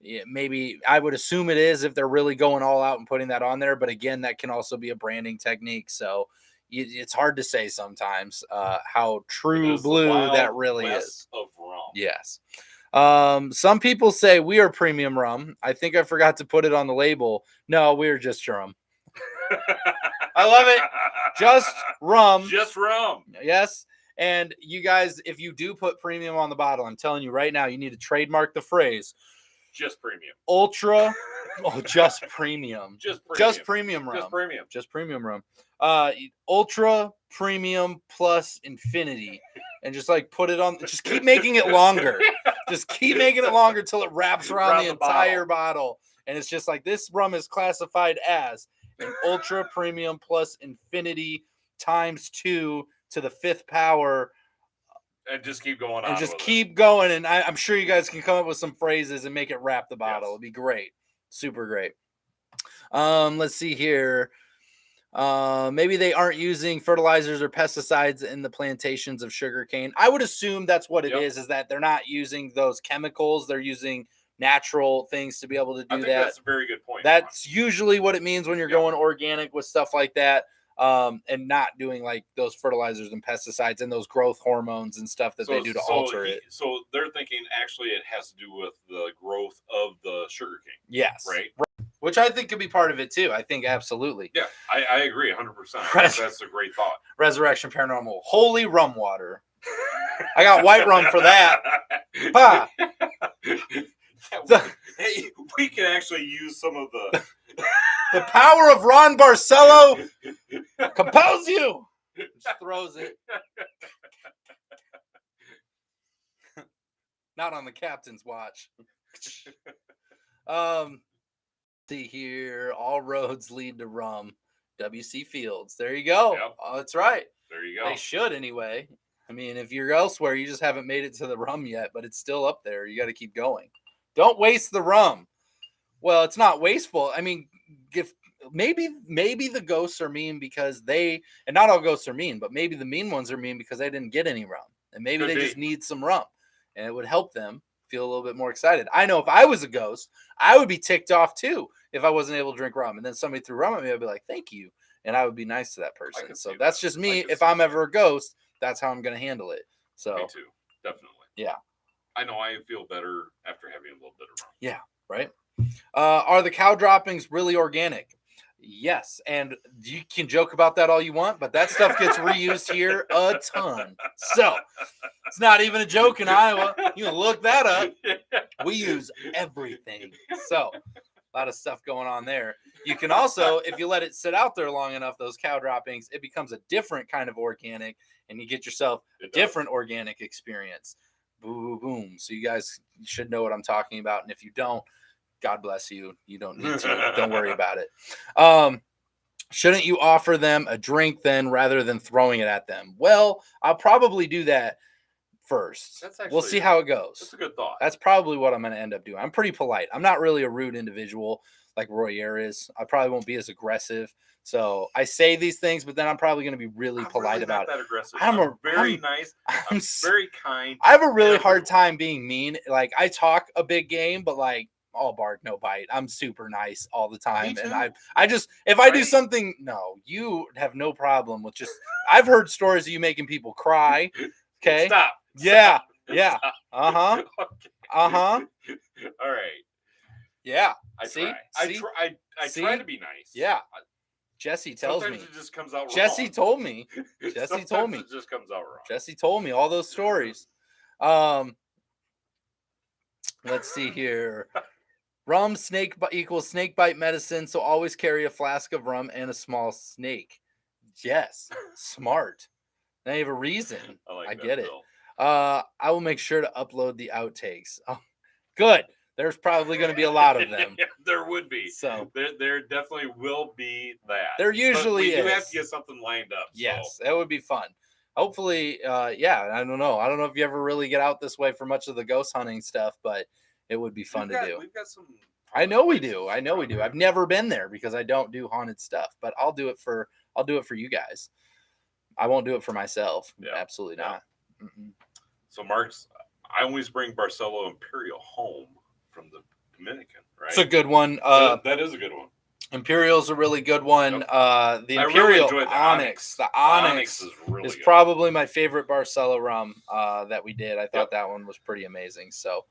Yeah, maybe I would assume it is if they're really going all out and putting that on there. But again, that can also be a branding technique. So it's hard to say sometimes how true blue that really is. Of rum. Yes. Some people say we are premium rum. I think I forgot to put it on the label. No, we're just rum. I love it. Just rum. Just rum. Yes. And you guys, if you do put premium on the bottle, I'm telling you right now, you need to trademark the phrase. Just premium. Ultra. Just premium. Just premium rum. Just premium rum. Ultra premium plus infinity. And just like put it on. Just keep making it longer. Just keep making it longer till it wraps around the entire bottle. And it's just like this rum is classified as an ultra premium plus infinity times 2 to the 5th power. And just keep going on. And just keep going. And I'm sure you guys can come up with some phrases and make it wrap the bottle. It'd be great. Super great. Let's see here. Maybe they aren't using fertilizers or pesticides in the plantations of sugarcane. I would assume that's what it is that they're not using those chemicals. They're using natural things to be able to do that. That's a very good point. That's usually what it means when you're going organic with stuff like that. And not doing like those fertilizers and pesticides and those growth hormones and stuff that they do to alter it. So they're thinking actually it has to do with the growth of the sugarcane. Yes. Right? Which I think could be part of it too. I think absolutely. Yeah, I agree 100%. That's a great thought. Resurrection Paranormal. Holy rum water. I got white rum for that. Ha! Hey, we can actually use some of the The power of Ron Barcelo compels you. Just throws it. Not on the captain's watch. See here. All roads lead to rum. W.C. Fields. There you go. Yep. Oh, that's right. There you go. They should anyway. I mean, if you're elsewhere, you just haven't made it to the rum yet, but it's still up there. You got to keep going. Don't waste the rum. Well, it's not wasteful. I mean, if maybe the ghosts are mean because and not all ghosts are mean, but maybe the mean ones are mean because they didn't get any rum. And maybe they just need some rum. And it would help them feel a little bit more excited. I know if I was a ghost, I would be ticked off too if I wasn't able to drink rum. And then somebody threw rum at me, I'd be like, thank you. And I would be nice to that person. So that's just me. If I'm ever a ghost, that's how I'm going to handle it. So me too. Definitely. Yeah. I know I feel better after having a little bit of rum. Yeah. Right. Are the cow droppings really organic? Yes. And you can joke about that all you want, but that stuff gets reused here a ton. So it's not even a joke in Iowa. You can look that up. We use everything. So a lot of stuff going on there. You can also, if you let it sit out there long enough, those cow droppings, it becomes a different kind of organic, and you get yourself a different organic experience. Boom, boom, boom. So you guys should know what I'm talking about. And if you don't, God bless you. You don't need to. Don't worry about it. Shouldn't you offer them a drink then rather than throwing it at them? Well, I'll probably do that first. We'll see how it goes. That's a good thought. That's probably what I'm going to end up doing. I'm pretty polite. I'm not really a rude individual like Royer is. I probably won't be as aggressive. So I say these things, but then I'm probably going to be really polite about it. Not that aggressive. I'm very nice. I'm very kind. I have a really hard time being mean. Like I talk a big game, but like all bark, no bite. I'm super nice all the time. And I just, if I do something, no, you have no problem with just, I've heard stories of you making people cry. Okay. Stop. Yeah. Stop. Yeah. Uh-huh. Okay. Uh-huh. All right. Yeah. I try to be nice. Yeah. Jesse tells Sometimes me. It just comes out wrong. Jesse told me. It just comes out wrong. Jesse told me all those stories. Let's see here. Rum equals snake bite medicine, so always carry a flask of rum and a small snake. Yes. Smart. Now you have a reason. I get it. I will make sure to upload the outtakes. Oh, good. There's probably going to be a lot of them. Yeah, there would be. So there definitely will be that. There usually is. We do have to get something lined up. Yes, that would be fun. Hopefully, yeah. I don't know. I don't know if you ever really get out this way for much of the ghost hunting stuff, but it would be fun to do. We've got some. I know we do. I've never been there because I don't do haunted stuff, but I'll do it for you guys. I won't do it for myself. Yeah. Absolutely not. Mm-mm. So Mark's, I always bring Barcelo Imperial home from the Dominican, right? It's a good one. That is a good one. Imperial's a really good one. Yep. The Imperial really Onyx. The Onyx is probably my favorite Barcelo rum that we did. I thought that one was pretty amazing. So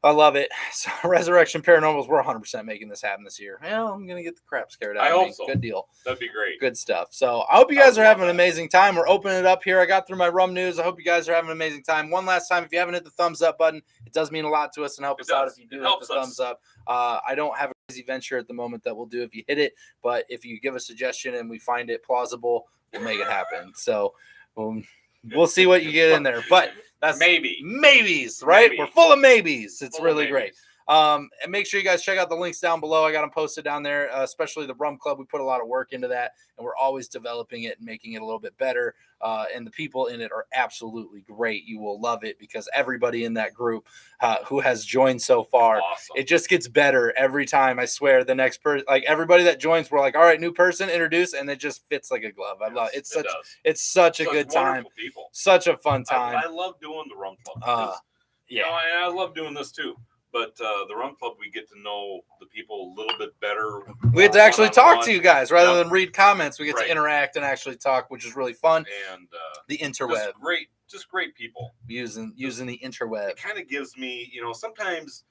I love it. So Resurrection Paranormals, we're 100% making this happen this year. Well, I'm going to get the crap scared out of me. I hope so. Good deal. That'd be great. Good stuff. So I hope you guys are having an amazing time. We're opening it up here. I got through my rum news. I hope you guys are having an amazing time. One last time, if you haven't hit the thumbs up button, it does mean a lot to us and help us out if you do hit the thumbs up. I don't have a crazy venture at the moment that we'll do if you hit it, but if you give a suggestion and we find it plausible, we'll make it happen. So we'll see what you get in there. But that's maybes, right? Maybe. We're full of maybes. It's really great. And make sure you guys check out the links down below. I got them posted down there, especially the Rum Club. We put a lot of work into that, and we're always developing it and making it a little bit better. And the people in it are absolutely great. You will love it because everybody in that group who has joined so far, it just gets better every time. I swear, the next person, like everybody that joins, we're like, all right, new person, introduce, and it just fits like a glove. I love it. It's such a good time. People. Such a fun time. I love doing the Rum Club. Yeah, and I love doing this too. But the Rum Club, we get to know the people a little bit better. We get to actually talk to you guys rather than read comments. We get to interact and actually talk, which is really fun. And the interweb, just great people using the interweb. It kind of gives me, sometimes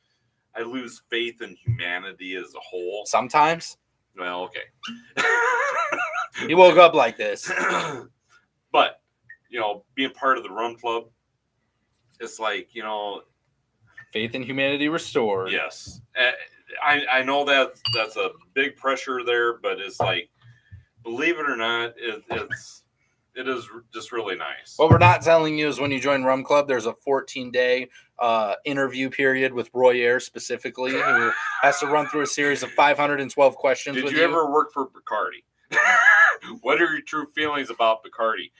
I lose faith in humanity as a whole. Sometimes. Well, okay. He woke up like this. But being part of the Rum Club, it's like faith in humanity restored. Yes. I know that that's a big pressure there, but it's like, believe it or not, it is just really nice. What we're not telling you is when you join Rum Club, there's a 14-day interview period with Roy Ayre specifically, who has to run through a series of 512 questions. Did with you ever work for Bacardi? What are your true feelings about Bacardi?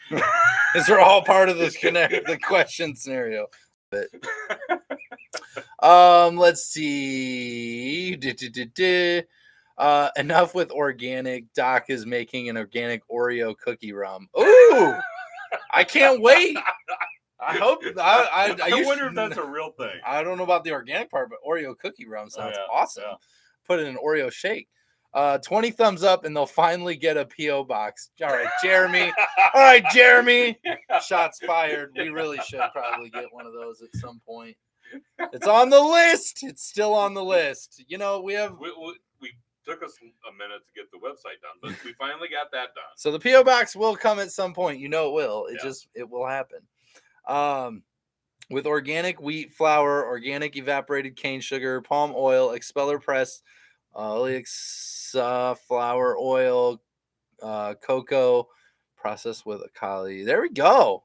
These are all part of the question scenario. But, let's see. Enough with organic. Doc is making an organic Oreo cookie rum. Ooh, I can't wait. I hope. I wonder if that's a real thing. I don't know about the organic part, but Oreo cookie rum sounds awesome. Yeah. Put in an Oreo shake. 20 thumbs up, and they'll finally get a P.O. box. All right, Jeremy. All right, Jeremy. Shots fired. We really should probably get one of those at some point. It's on the list. It's still on the list. You know, we took us a minute to get the website done, but we finally got that done. So the P.O. box will come at some point. You know it will. It will happen. With organic wheat flour, organic evaporated cane sugar, palm oil, expeller press, flour, oil, cocoa, processed with akali. There we go.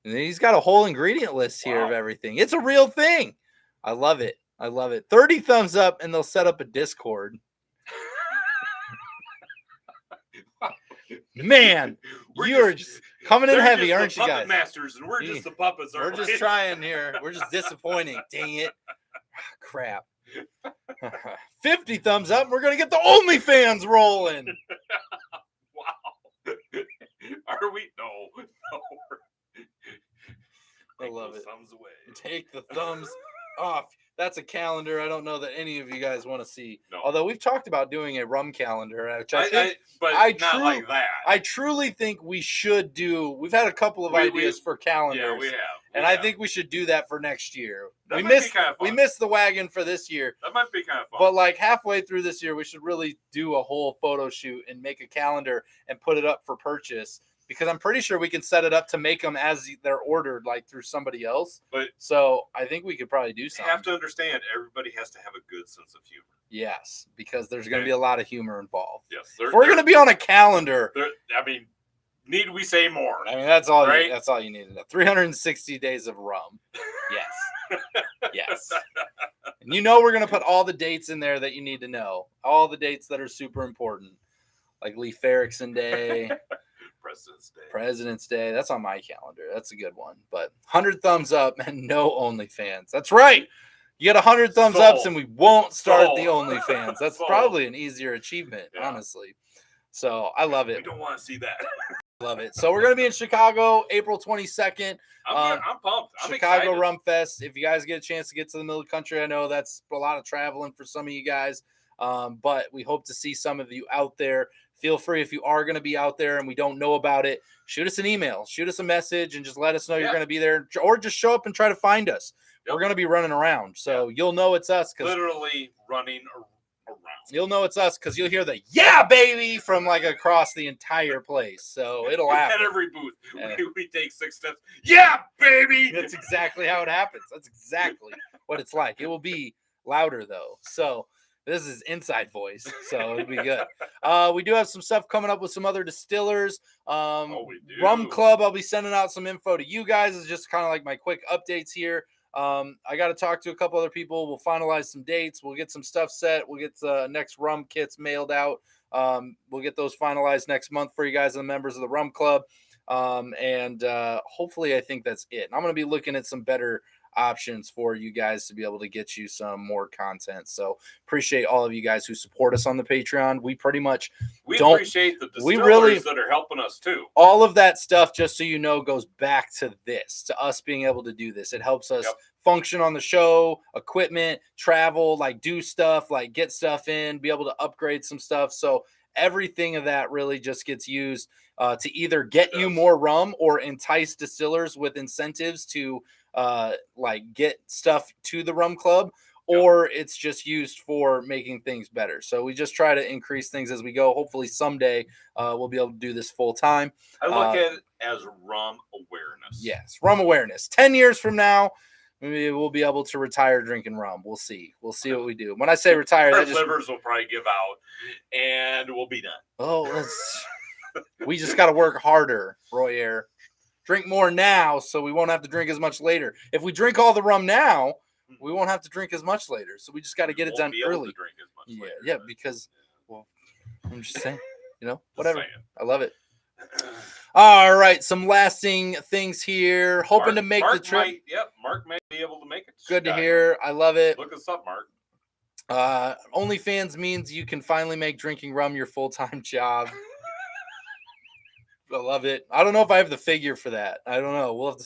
And he's got a whole ingredient list here of everything. It's a real thing. I love it. 30 thumbs up, and they'll set up a Discord. Man, you're just coming in heavy, aren't you guys? Masters, and we're just the puppets. We're just trying here. We're just disappointing. Dang it. Crap. 50 thumbs up. We're going to get the OnlyFans rolling. Wow. Are we? No. I love it. Thumbs away. Take the thumbs off. That's a calendar I don't know that any of you guys want to see. No. Although we've talked about doing a rum calendar, which not like that. I truly think we should do. We've had a couple of ideas for calendars. Yeah, we have. I think we should do that for next year. That might be kind of fun. We missed the wagon for this year. That might be kind of fun. But like halfway through this year, we should really do a whole photo shoot and make a calendar and put it up for purchase. Because I'm pretty sure we can set it up to make them as they're ordered, like through somebody else. So I think we could probably do something. You have to understand, everybody has to have a good sense of humor. Yes, because there's going to be a lot of humor involved. Yes, if we're going to be on a calendar. Need we say more? I mean, that's all. Right? That's all you need to know. 360 days of rum. Yes, yes. And you know we're going to put all the dates in there that you need to know. All the dates that are super important, like Leif Erikson Day. President's Day. That's on my calendar. That's a good one. But 100 thumbs up and no OnlyFans. That's right. You get 100 thumbs ups and we won't start the OnlyFans. That's probably an easier achievement, honestly. So I love it. We don't want to see that. Love it. So we're going to be in Chicago April 22nd. I'm pumped. I'm Chicago excited. Rum Fest. If you guys get a chance to get to the middle of the country, I know that's a lot of traveling for some of you guys. But we hope to see some of you out there. Feel free, if you are going to be out there and we don't know about it, shoot us an email, shoot us a message, and just let us know you're going to be there, or just show up and try to find us. We're going to be running around, so you'll know it's us. Literally running around. You'll know it's us because you'll hear the "yeah, baby" from like across the entire place. So it'll happen. At every booth, we take 6 steps. Yeah, baby. That's exactly how it happens. That's exactly what it's like. It will be louder though. So. This is inside voice, so it'll be good. We do have some stuff coming up with some other distillers. We do. Rum Club, I'll be sending out some info to you guys. It's just kind of like my quick updates here. I got to talk to a couple other people. We'll finalize some dates. We'll get some stuff set. We'll get the next rum kits mailed out. We'll get those finalized next month for you guys and the members of the Rum Club. Hopefully I think that's it. And I'm going to be looking at some better options for you guys to be able to get you some more content. So appreciate all of you guys who support us on the Patreon. We pretty much appreciate the distillers that are helping us too. All of that stuff, just so you know, goes back to us being able to do this. It helps us function on the show, equipment, travel, like do stuff, like get stuff in, be able to upgrade some stuff. So everything of that really just gets used to either get you more rum or entice distillers with incentives to like get stuff to the Rum Club, or it's just used for making things better. So we just try to increase things as we go. Hopefully someday we'll be able to do this full time. I look at it as rum awareness. Yes, rum awareness. 10 years from now, maybe we'll be able to retire drinking rum. We'll see. We'll see what we do. When I say retire, Our that just livers will probably give out, and we'll be done. we just got to work harder, Royer. Drink more now, so we won't have to drink as much later. If we drink all the rum now, we won't have to drink as much later. So we just got to get it done early. Yeah, because well, I'm just saying, whatever. I love it. All right, some lasting things here. Hoping to make the trip. Mark might be able to make it. Good to hear. I love it. Look us up, Mark. OnlyFans means you can finally make drinking rum your full-time job. I love it. I don't know if I have the figure for that. I don't know.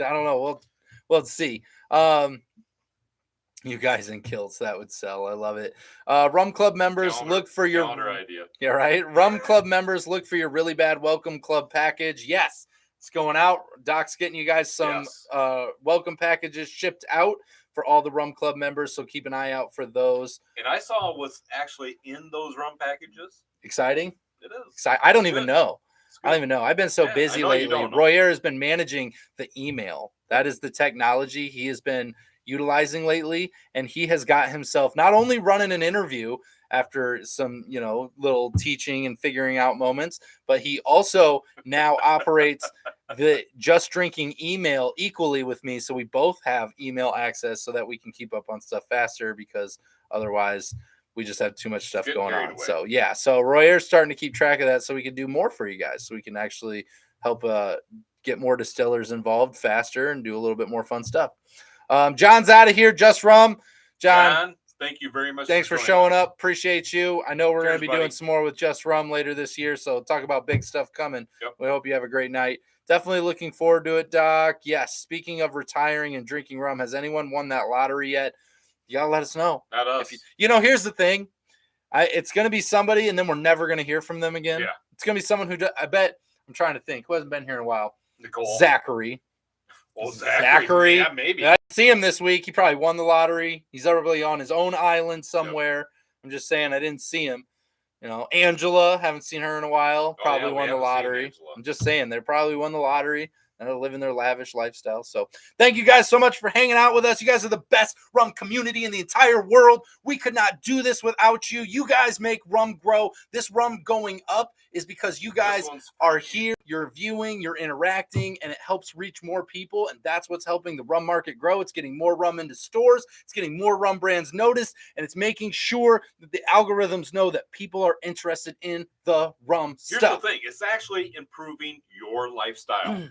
I don't know. We'll have to see. You guys in kilts, that would sell. I love it. Rum Club members, look for your idea. Yeah, right. Rum Club members, look for your really bad welcome club package. Yes, it's going out. Doc's getting you guys some welcome packages shipped out for all the Rum Club members. So keep an eye out for those. And I saw what's actually in those rum packages. Exciting. It is. I don't even know. I don't even know. I've been so busy lately. Royer has been managing the email. That is the technology he has been utilizing lately, and he has got himself not only running an interview after some little teaching and figuring out moments, but he also now operates the Just Drinking email equally with me, so we both have email access so that we can keep up on stuff faster, because otherwise we just have too much stuff going on. So yeah, so Royer's starting to keep track of that so we can do more for you guys, so we can actually help get more distillers involved faster and do a little bit more fun stuff. John's out of here. Just Rum. John, thank you very much. Thanks for showing up. Appreciate you. I know we're going to be doing some more with Just Rum later this year, so talk about big stuff coming. Yep. We hope you have a great night. Definitely looking forward to it, Doc. Yes, speaking of retiring and drinking rum, has anyone won that lottery yet? You got to let us know. Not us. Here's the thing. It's going to be somebody, and then we're never going to hear from them again. Yeah. It's going to be someone who, I bet, I'm trying to think, who hasn't been here in a while. Nicole. Zachary. Well, Zachary. Yeah, maybe. I didn't see him this week. He probably won the lottery. He's probably on his own island somewhere. Yep. I'm just saying, I didn't see him. Angela, haven't seen her in a while. Probably won the lottery. I'm just saying, they probably won the lottery and are living their lavish lifestyle. So thank you guys so much for hanging out with us. You guys are the best rum community in the entire world. We could not do this without you. You guys make rum grow. This rum going up is because you guys are here. You're viewing, you're interacting, and it helps reach more people. And that's what's helping the rum market grow. It's getting more rum into stores. It's getting more rum brands noticed. And it's making sure that the algorithms know that people are interested in the rum stuff. Here's the thing. It's actually improving your lifestyle.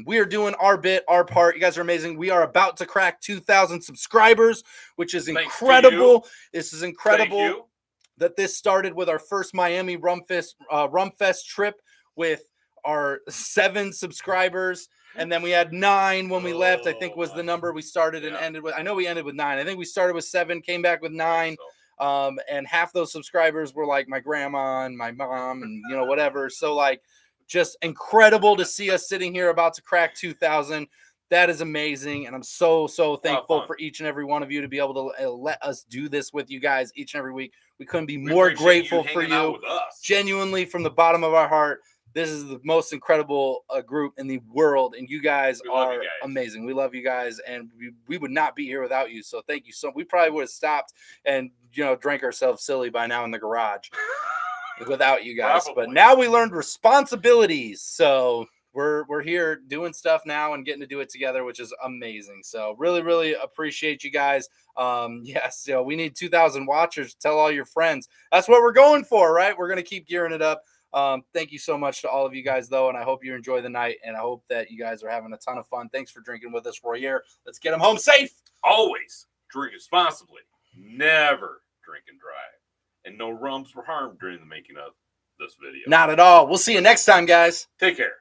We are doing our bit, our part. You guys are amazing. We are about to crack 2,000 subscribers, which is incredible. This is incredible that this started with our first Miami Rum Fest trip with our 7 subscribers. And then we had 9 when we left, I think was the number we started and ended with. I know we ended with 9. I think we started with 7, came back with 9. And half those subscribers were like my grandma and my mom and, whatever. So just incredible to see us sitting here about to crack 2,000. That is amazing. And I'm so thankful for each and every one of you to be able to let us do this with you guys each and every week. We couldn't be more grateful for you. Genuinely, from the bottom of our heart, this is the most incredible group in the world. And you guys are amazing. We love you guys. And we would not be here without you. So thank you. We probably would have stopped and, drank ourselves silly by now in the garage. Without you guys. Probably. But now we learned responsibilities, so we're here doing stuff now and getting to do it together, which is amazing. So really appreciate you guys. Yes, we need 2,000 watchers. Tell all your friends. That's what we're going for, right? We're going to keep gearing it up. Thank you so much to all of you guys, though, and I hope you enjoy the night, and I hope that you guys are having a ton of fun. Thanks for drinking with us, Royer. Let's get them home safe. Always drink responsibly. Never drink and drive. And no rums were harmed during the making of this video. Not at all. We'll see you next time, guys. Take care.